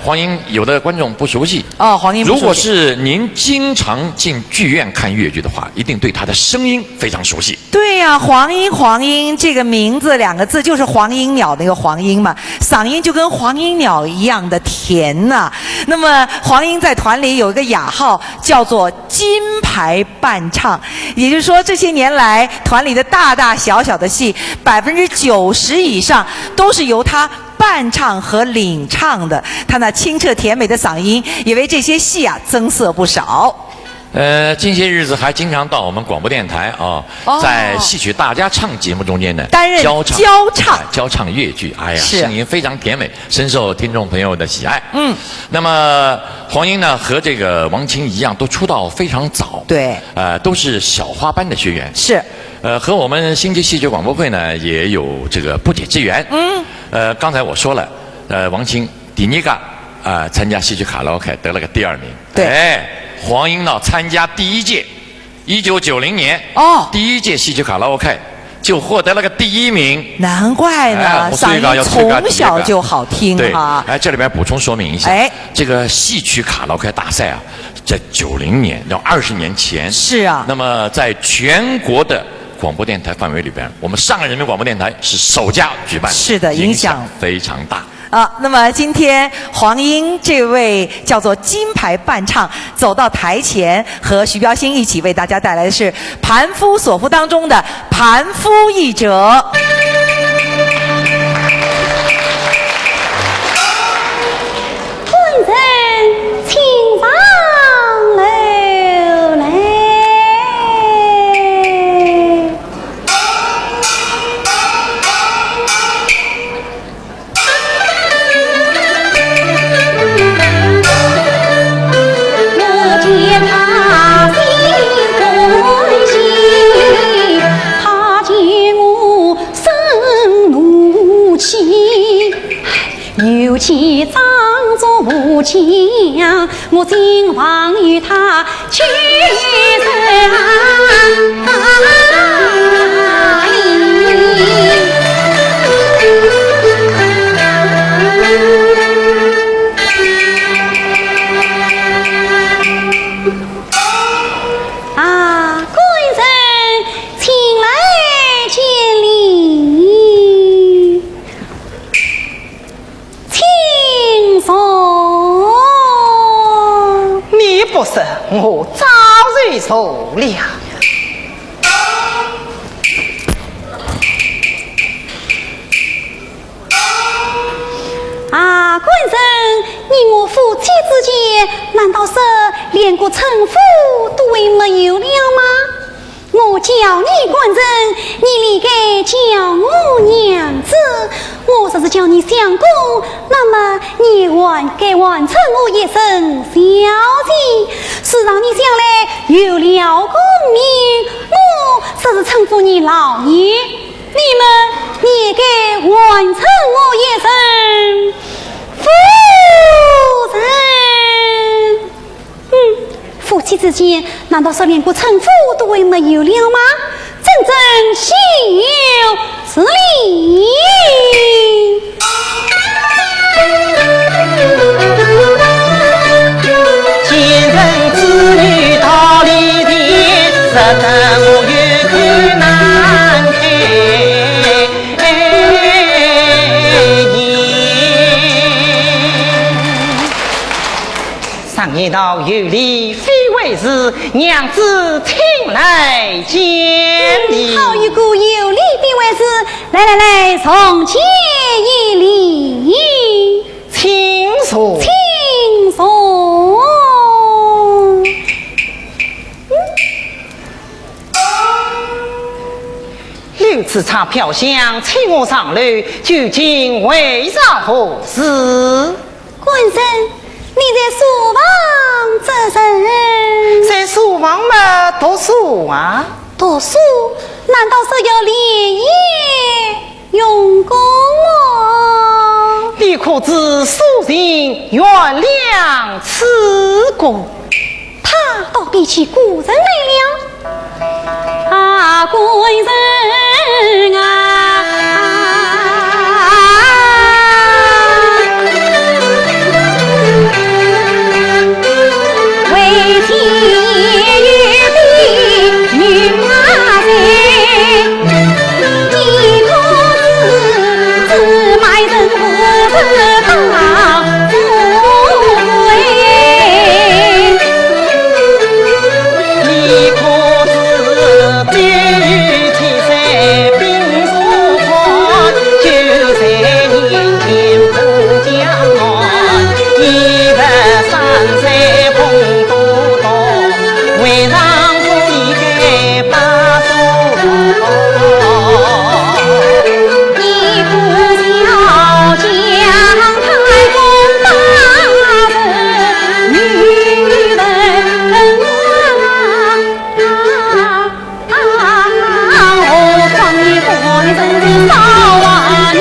黄英有的观众不熟悉哦，黄英不熟悉。如果是您经常进剧院看越剧的话，一定对她的声音非常熟悉。对呀，黄英这个名字2个字就是黄莺鸟那个黄莺嘛，嗓音就跟黄莺鸟一样的甜呐。那么黄莺在团里有一个雅号叫做金牌伴唱，也就是说这些年来团里的大大小小的戏90%以上都是由她伴唱和领唱的，她那清澈甜美的嗓音也为这些戏啊增色不少。近些日子还经常到我们广播电台啊，在戏曲大家唱节目中间呢，担任教唱越剧，哎呀，是声音非常甜美，深受听众朋友的喜爱。那么黄英呢，和这个王琴一样，都出道非常早，对，都是小花班的学员，是，和我们星际戏剧广播会呢也有这个不解之缘。刚才我说了，王琴第2个参加戏曲卡拉 OK 得了个第2名，对。黄英呢参加第1届，1990年第1届戏曲卡拉 OK 就获得了个第1名。难怪呢，嗓音从小就好听哈。这里边补充说明一下，这个戏曲卡拉 OK 大赛啊，在90年，要20年前。是啊。那么在全国的广播电台范围里边，我们上海人民广播电台是首家举办，是的，影响非常大。那么今天黄英这位叫做金牌伴唱走到台前，和徐标新一起为大家带来的是盘夫索夫当中的盘夫一折。问人请上楼来。尤其仗着武将，我今望与他去人贵人请来见礼。你不是我早就受了。贵人，你我夫妻之间，难道是连个称呼都还没有了吗？我叫你官人，你理该叫我娘子。我若是叫你相公，那么你该完成我一生孝敬，是让你将来有了功名，我只是称呼你老爷。你们也该完成我一生夫人。夫妻之间，难道说连个称呼都还没有了吗？真正心有此理。今人子女道理的，只等我道有理，非为是，娘子请来见礼。好一个有理非为是，来，从前一礼，请坐。请坐。六次差票箱，请我上楼，究竟为啥何事？官人，你在书房做甚？在书房嘛，读书啊。读书难道是要连夜用功吗？你可知书人原谅此功？他倒比起古人来了。啊，官人啊！为天与地女马人，你可知卖人不是当富贵？你可知别于天山冰树宽，就在人间不江岸，一日山山风多多，为让夫你该把手你不要将太公当成女人何况你官人少啊你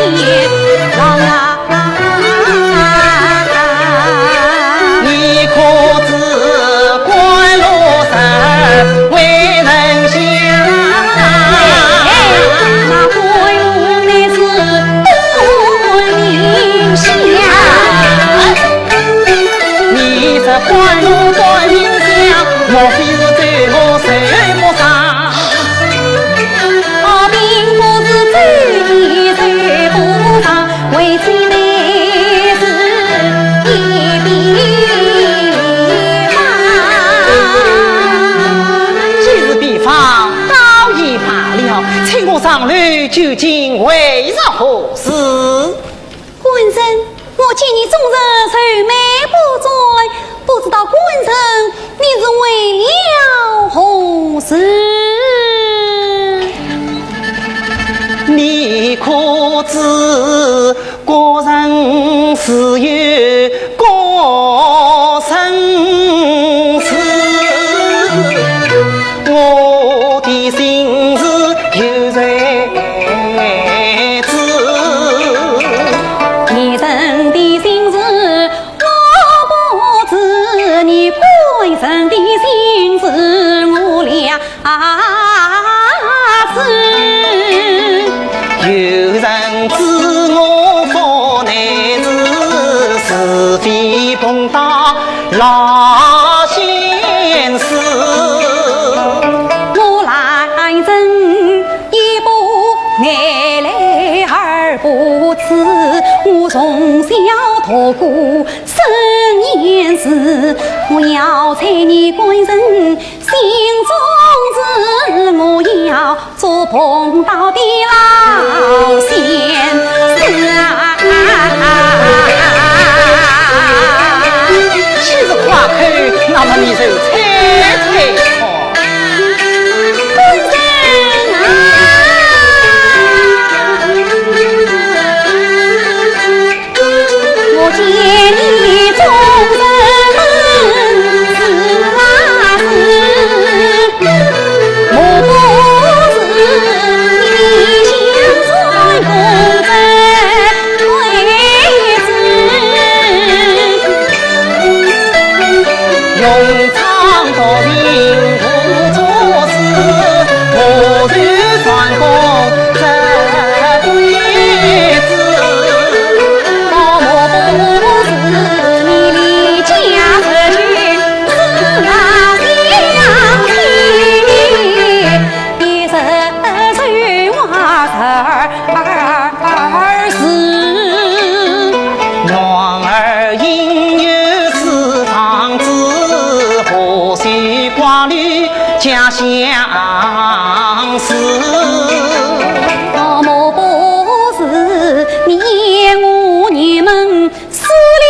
王啊！你可知官路上为人想？那归路乃是多名相。你这官路多名相，莫非是对我手摸上？并不是走一走不上，为妻乃是一笔方。既是比方，倒也罢了。请我上楼，究竟为啥何事？官人，我见你终日愁眉不展，不知道官人你是为了何事？你可知国人自有国生死，我的心事有谁知？你人的心事我不知，你官人的心事我俩知。有人知我方乃是是非碰到老先生，我来人一步难来二步次，我从小读过生言字，我要猜你官人心中事，我要做碰到的老先生。既是夸口，那么你就猜猜看。我见你终身是啊是，莫不是你想穿公正对子，用茶事。莫不是你我女们私里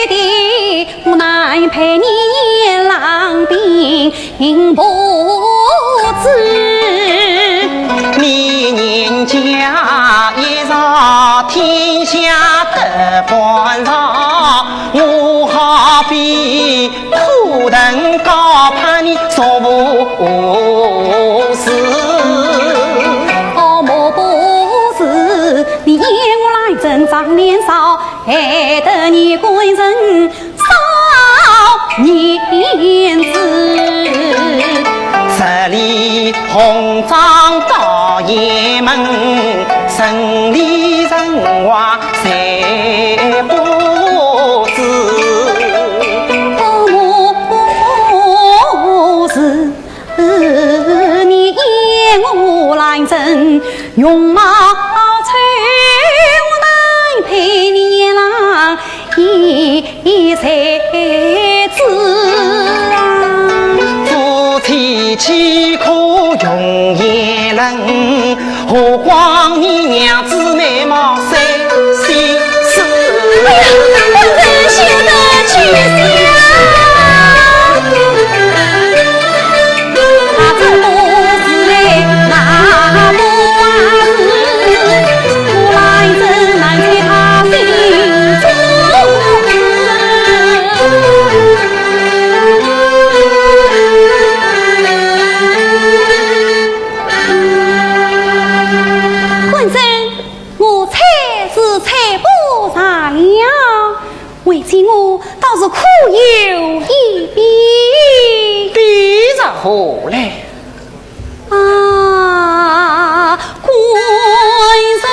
的，我难陪你郎兵不知。你人家一朝天下得官场，我好比苦等高攀你说不是。莫不是你我来争长年少，害得你归人少年子。十里红妆到雁门，城里人话谁不知？莫是你言我来争容貌丑，我难陪你郎一才子啊。夫妻岂可用言论？何况你娘子美貌谁心思？哎呀，我真心的去想，他这不是来那么话事，我来真难在他心中。为今我倒是苦有一笔，笔着何来？啊，贵人。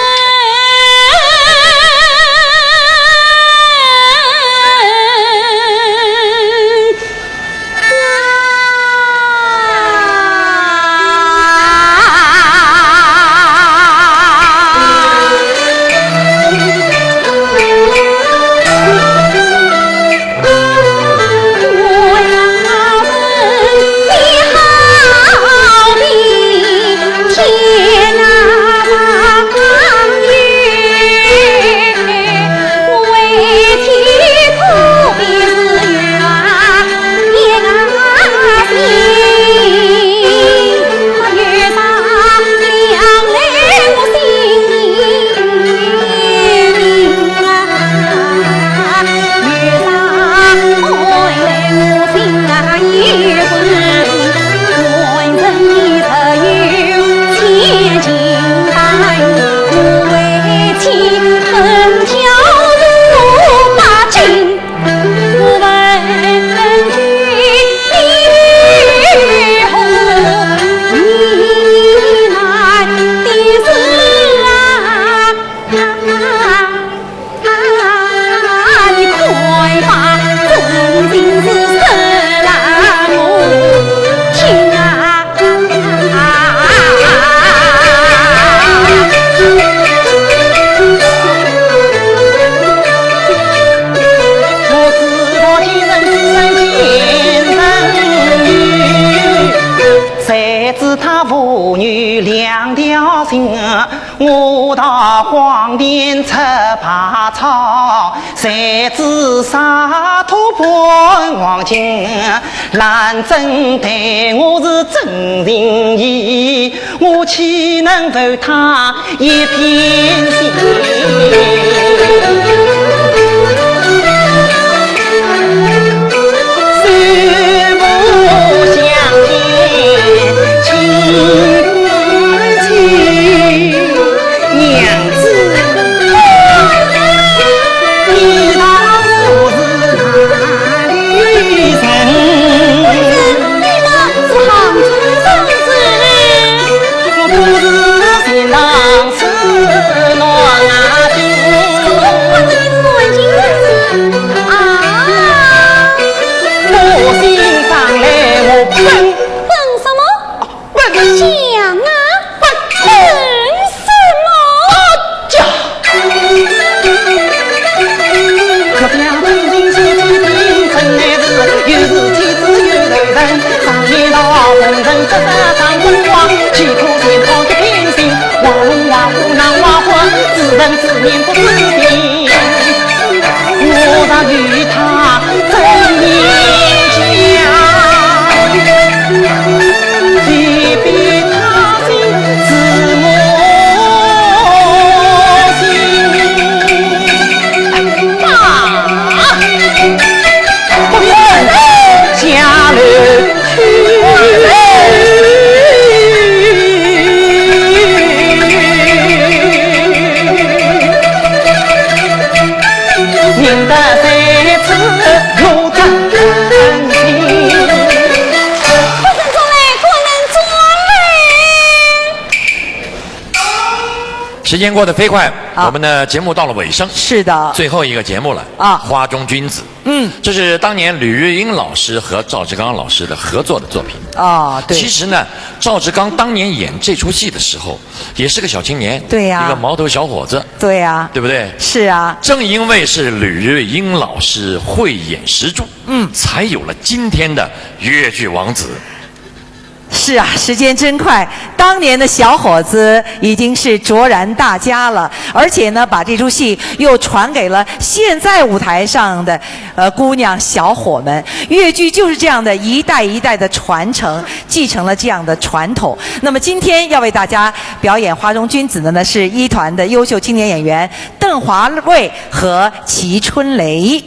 妇女两条心，我到荒田出爬草，谁知沙土半黄金，兰真对我是真情意，我岂能负他一片心？人自念不知情，我当与他争一家，即便他心自我心。爸，不愿家人去。宁得在此如战情，不能做嘞，不能做嘞。时间过得飞快，我们的节目到了尾声，是的，最后一个节目了啊花中君子。这是当年吕玉英老师和赵志刚老师的合作的作品。啊，对，其实呢，赵志刚当年演这出戏的时候，也是个小青年，对呀一个毛头小伙子，对呀，对不对？是啊，正因为是吕玉英老师慧眼识珠，才有了今天的越剧王子。是啊，时间真快，当年的小伙子已经是卓然大家了，而且呢，把这出戏又传给了现在舞台上的姑娘小伙们。越剧就是这样的一代一代的传承，继承了这样的传统。那么今天要为大家表演花中君子的呢，是一团的优秀青年演员邓华卫和齐春雷。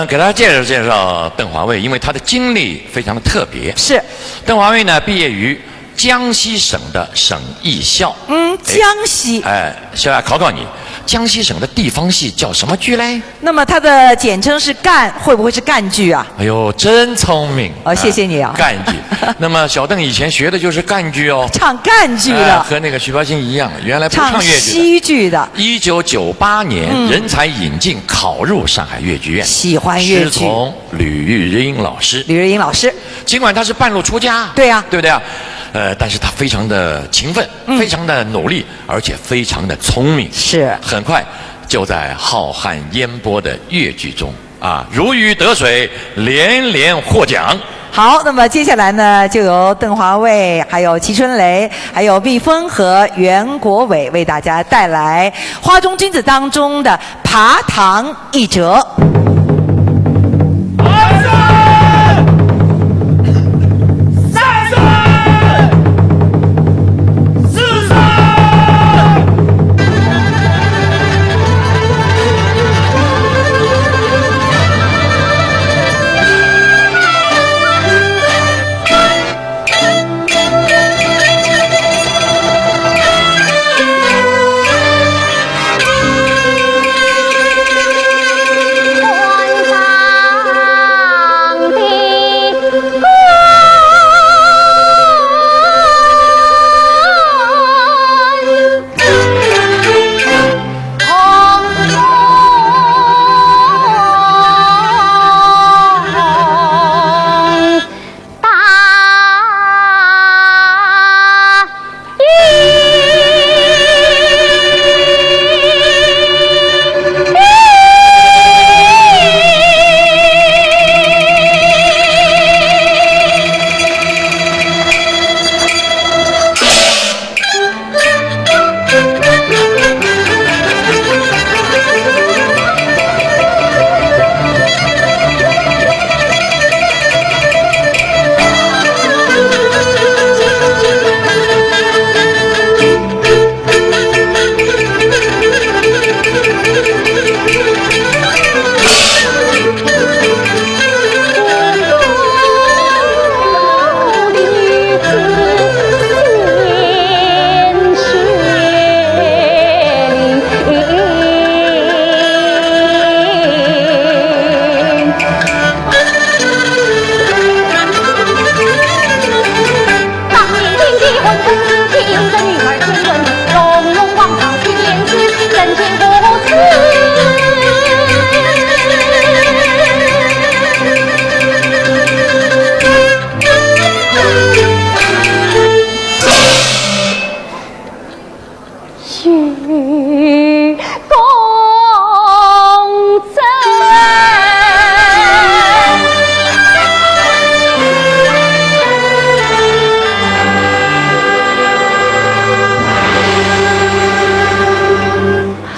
给大家介绍介绍邓华卫，因为他的经历非常的特别。是，邓华卫呢，毕业于江西省的省艺校。江西。小雅考考你，江西省的地方戏叫什么剧嘞？那么它的简称是赣，会不会是赣剧啊？哎呦，真聪明！谢谢你啊。赣剧。那么小邓以前学的就是赣剧哦，唱赣剧的，和那个徐宝兴一样，原来不唱越剧的。唱西剧的。1998年，人才引进考入上海越剧院，喜欢越剧，师从吕玉英老师。吕玉英老师，尽管他是半路出家，对呀，对不对啊？但是他非常的勤奋，非常的努力，而且非常的聪明。是，很快就在浩瀚烟波的越剧中如鱼得水，连连获奖。好，那么接下来呢，就由邓华卫、还有齐春雷、还有蜜蜂和袁国伟为大家带来《花中君子》当中的《爬堂一折》。我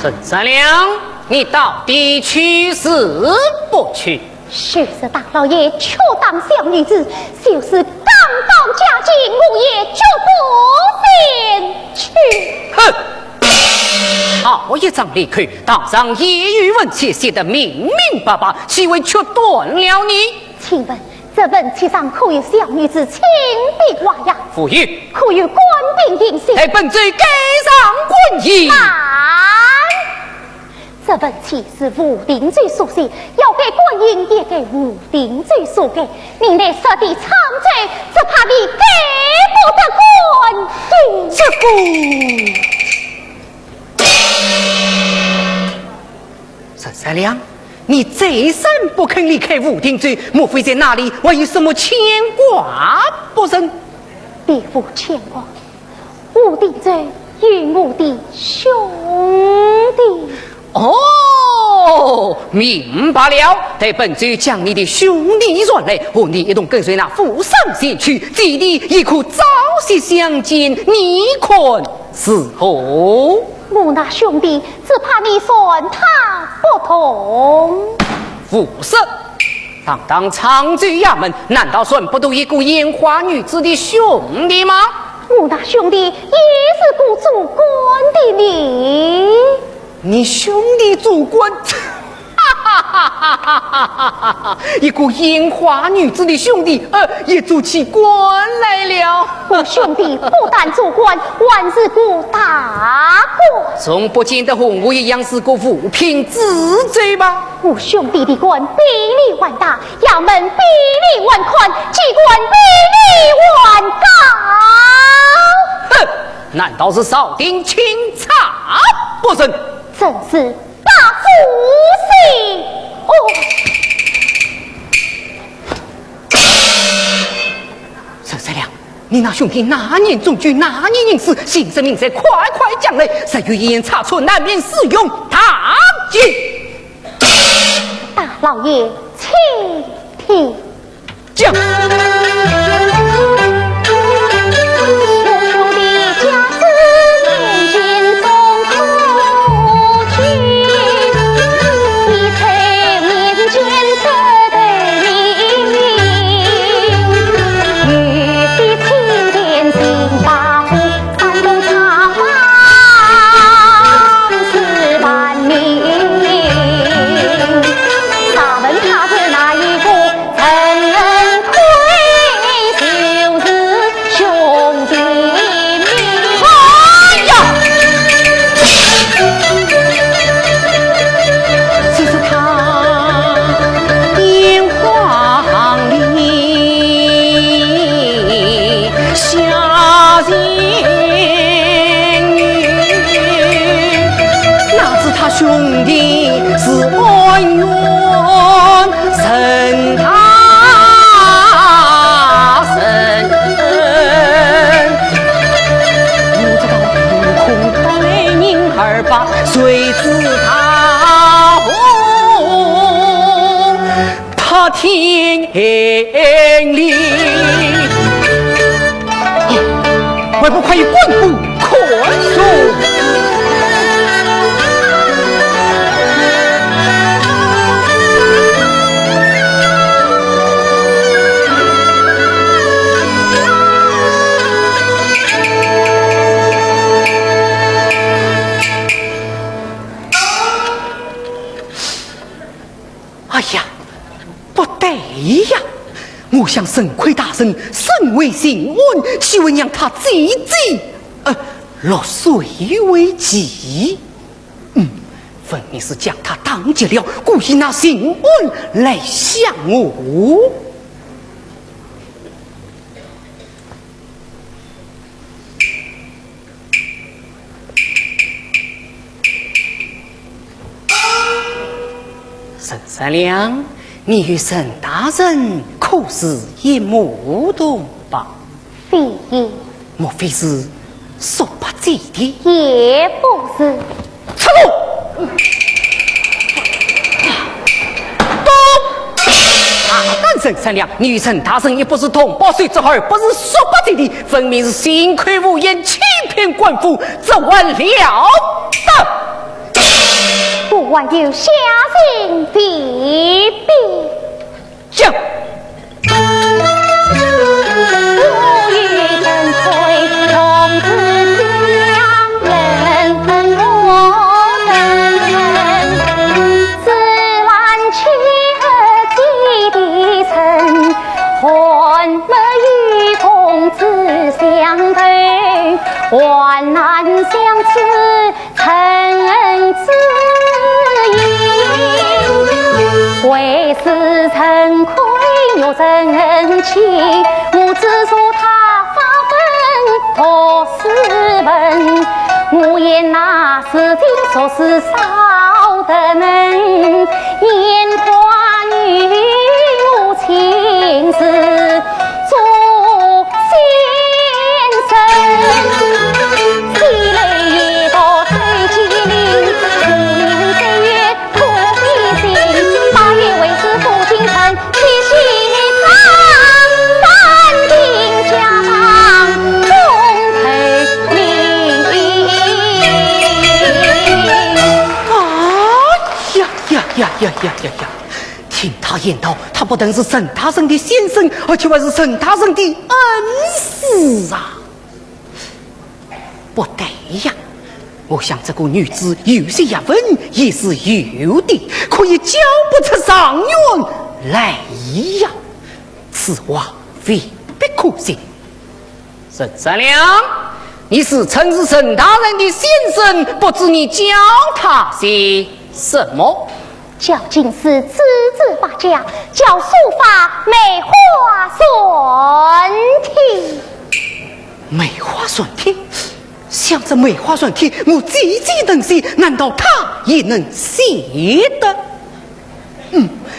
陈三娘，你到底去是不去？许是大老爷却当小女子，就是刚到家境，我也绝不先去。哼！好一张利口，当上叶玉文且写得明明白白，岂为却断了你？请问这文契上可有小女子亲笔画押？傅玉，可有官兵印信？在本罪给上官印。这文契是吴定罪所写，要给官印也给吴定罪所给。你那设的长罪，只怕你给不得官印。这个陈三娘，你再三不肯离开吴定罪，莫非在那里还有什么牵挂不成？别无牵挂，吴定罪与我的兄弟。哦，明白了。待本罪将你的兄弟传来，和你一同跟随那父上前去，弟弟亦可早些相见，你看是何？我那兄弟只怕你算他不同。父神，当长居衙门，难道算不都一个烟花女子的兄弟吗？我那兄弟也是个做官的你。你兄弟做官，哈哈哈哈哈！一个烟花女子的兄弟，也做起官来了。我兄弟不但做官，还是个大官。从不见得和我一样是个无凭之罪吧？我兄弟的官比你还大，衙门比你还宽，机关比你还高。哼，难道是少丁清查不成？真是大夫心哦！陈三娘，你那兄弟哪年中举，哪年应试，姓甚名谁，快快讲来！谁有一言差错，难免使用他计。大老爷，请听讲。谁知他他天理，还不快与官府快速！哎呀，不对呀！我想神亏大圣甚为幸运，岂会让他急落水为急？分明是将他当劫了，故意拿幸运来向我。沈三娘，你与沈大人可是一母同吧？非也，莫非是说把姐弟？也不是。出路！但沈三娘，你与沈大人也不是同胞水之儿，不是说把姐弟，分明是心亏无厌，欺骗官府，怎么了得？我还有下人必备。将。患难相知曾知音，为师惭愧若真情，我只说他发奋托斯文，我言那事情说是少得能，烟花女母亲是做呀！听他言道，他不但是沈大圣的先生，而且还是沈大圣的恩师啊！不对呀，我想这个女子有些学问也是有的，可以教不出上源来呀。此话未必可信。沈三娘，你是曾是沈大人的先生，不知你教他些什么？教进士字字发家，教书法梅花顺体。梅花顺体，想着梅花顺体，我自己能写，难道他也能写的？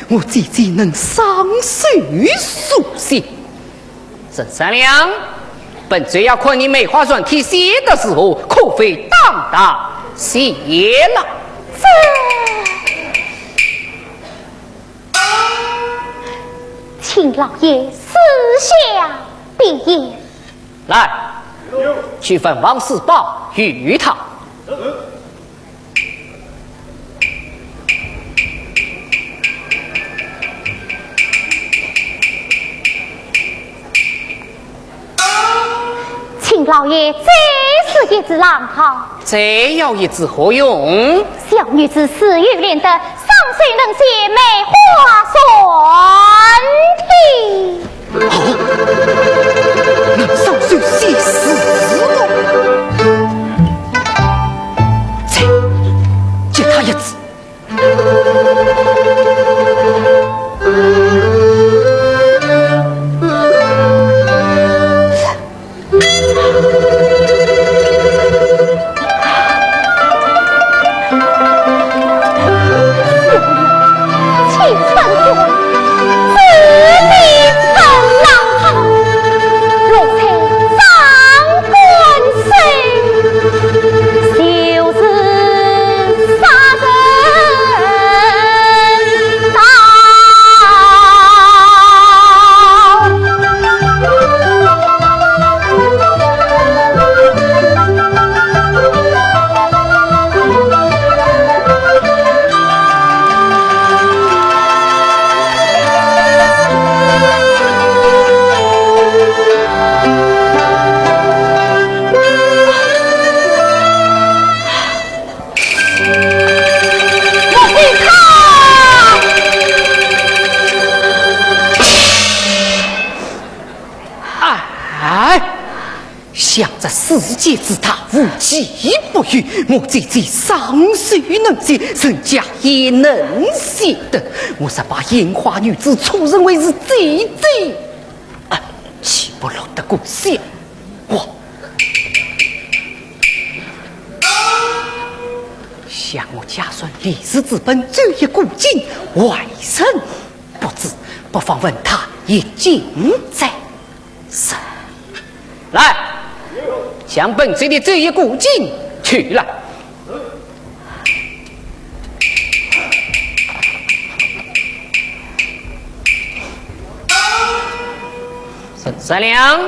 我自己能上水书写。沈三娘，本罪要看你梅花顺体写的时候，可非当当写了。请老爷私下闭言。来，去奉王四报与他。请老爷再是一只狼好。再要一只何用？小女子死于练得上水能写梅花顺体。能上水写诗了。再借他一字。想着世界之大，无奇不语。我姐姐上水能写，人家也能写的。我是把烟花女子出认为是姐姐，岂不落得过笑话？想我家孙历史之本最一古今，外甥不知，不妨问他也尽在身。来。将本罪的这一古镜取来。沈三娘，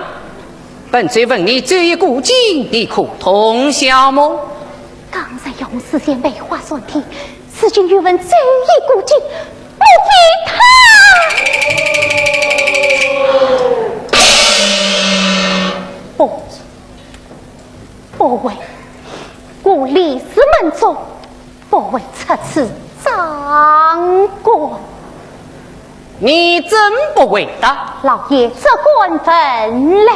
本罪问你这一古镜，你可通晓么？刚才用丝线梅花顺体，此君欲问最意孤寂，莫非他？不为我李氏门中，不为出此长官。你真不为的？老爷这官分嘞。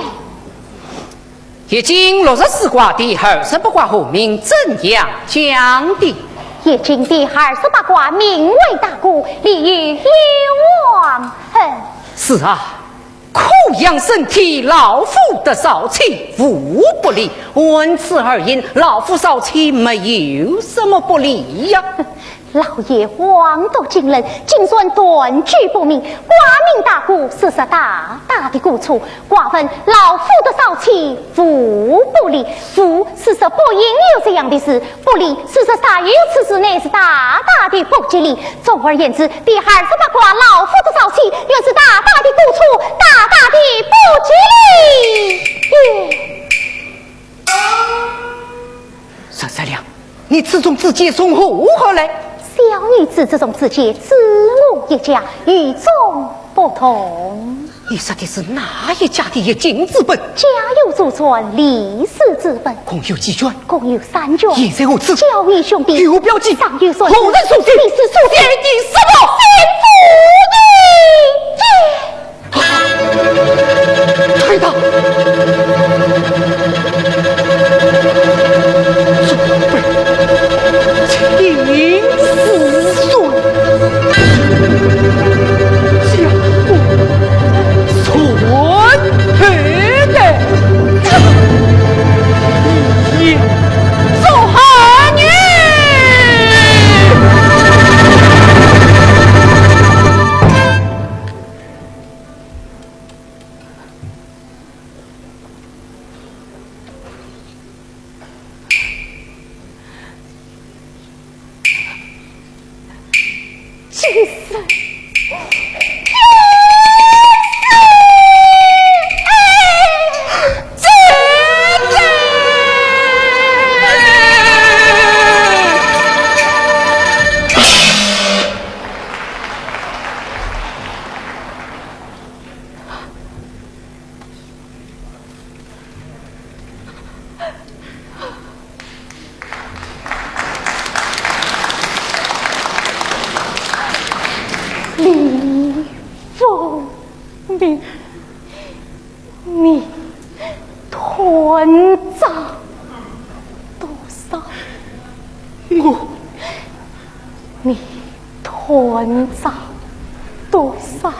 已经64卦第28卦后名怎样讲的？已经第28卦名为大姑，立于幽王恨。是啊，苦养身体，老夫的少气无不利。问此而言，老夫少气没有什么不利呀。老爷妄夺金人，竟算断句不明，寡民大姑是大大的过错。寡愤老夫的少气福不利，福是不应有这样的事，不利是啥有此事乃是大大的不吉利。总而言之，第28卦老夫的少气原是大大的过错，大大的不吉利。沈三娘，你此种自解从何来？小女子这种自解，自我一家，与众不同。你说的是哪一家的一经之本？家有祖传，历史之本。共有几卷？共有3卷。现在我知。教育兄弟。有标记。上有所后人所记。历史所记。第什么？太大。你团长多少？你团长多少？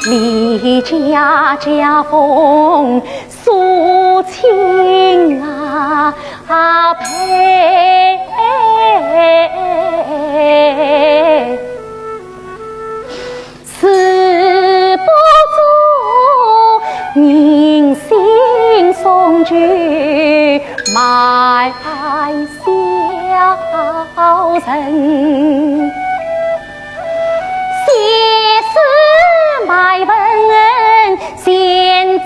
离家家风诉情啊陪，死不足宁心送君埋小人，写诗埋文献机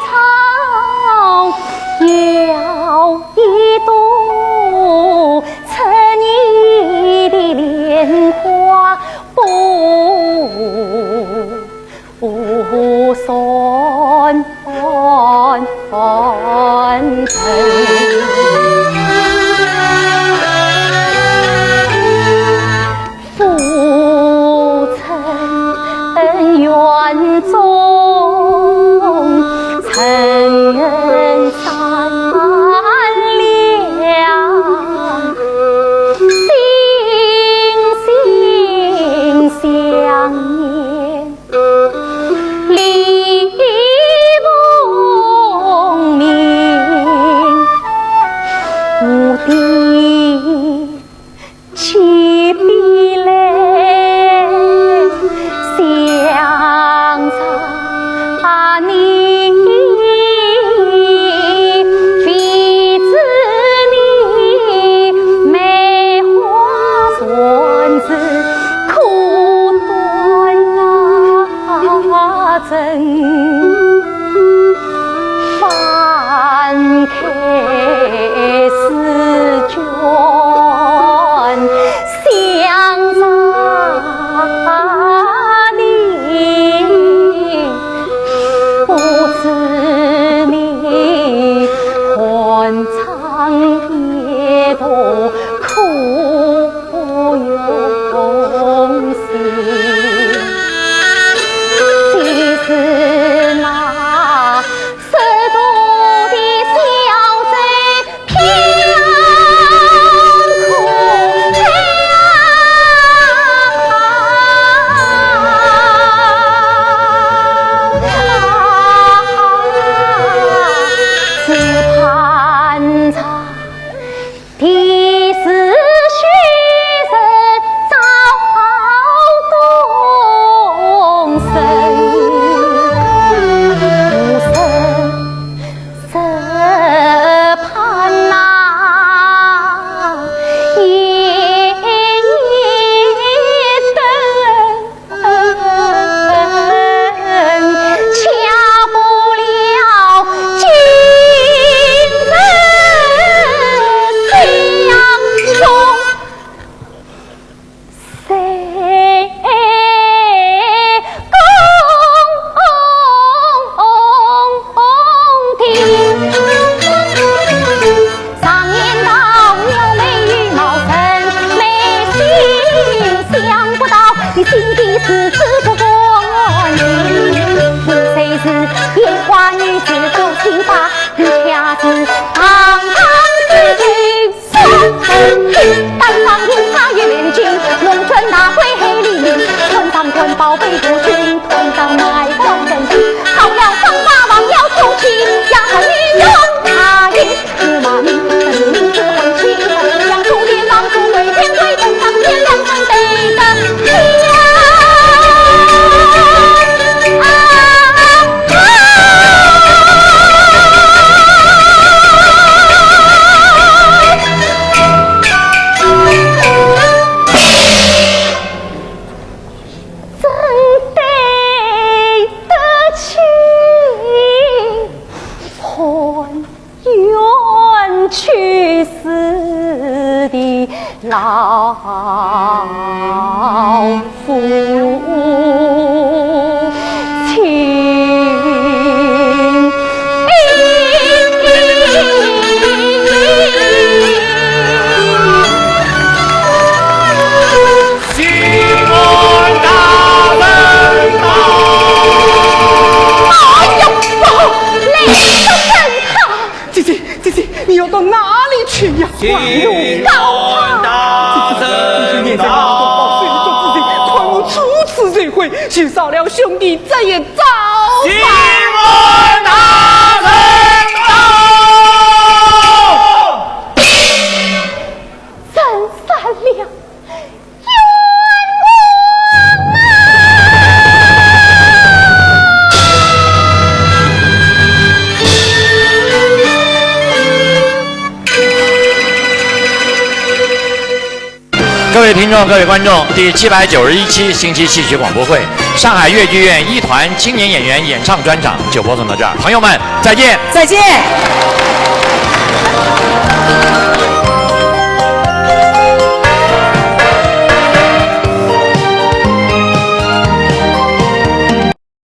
场，要一朵成你的莲花不算父曾远宗曾善良，心相念，礼梦明，我的七笔泪想着你，妃子你梅花孙子苦短针，翻开诗卷想着你，不知你宽敞夜多苦用心，其实那十足的小贼偏苦只盼着地势虚人早动身，无声只盼那夜灯，掐不了今日相送。谁公听？常言道，鸟美羽毛生，美心想不到你心底是不关心。谁是烟花女子多情发，你恰是堂之君送单上饮茶远近，农村那会黑里，村上捆宝贝不君，村上买光人情，好了上马王要求情，呀女用茶饮，驸马名名字混清，杨树林王树对天对登上天亮成对的天。去世的老父亲，新闻大门到。哎呦，累得真好。姐姐，姐姐，你要到哪里去呀？新闻大门到。面前那么多宝贝，你就自己快会，许少了兄弟这也早新闻大人到，真善良。各位听众、各位观众，第791期星期戏曲广播会，上海越剧院一团青年演员演唱专场就播送到这儿，朋友们再见，再见。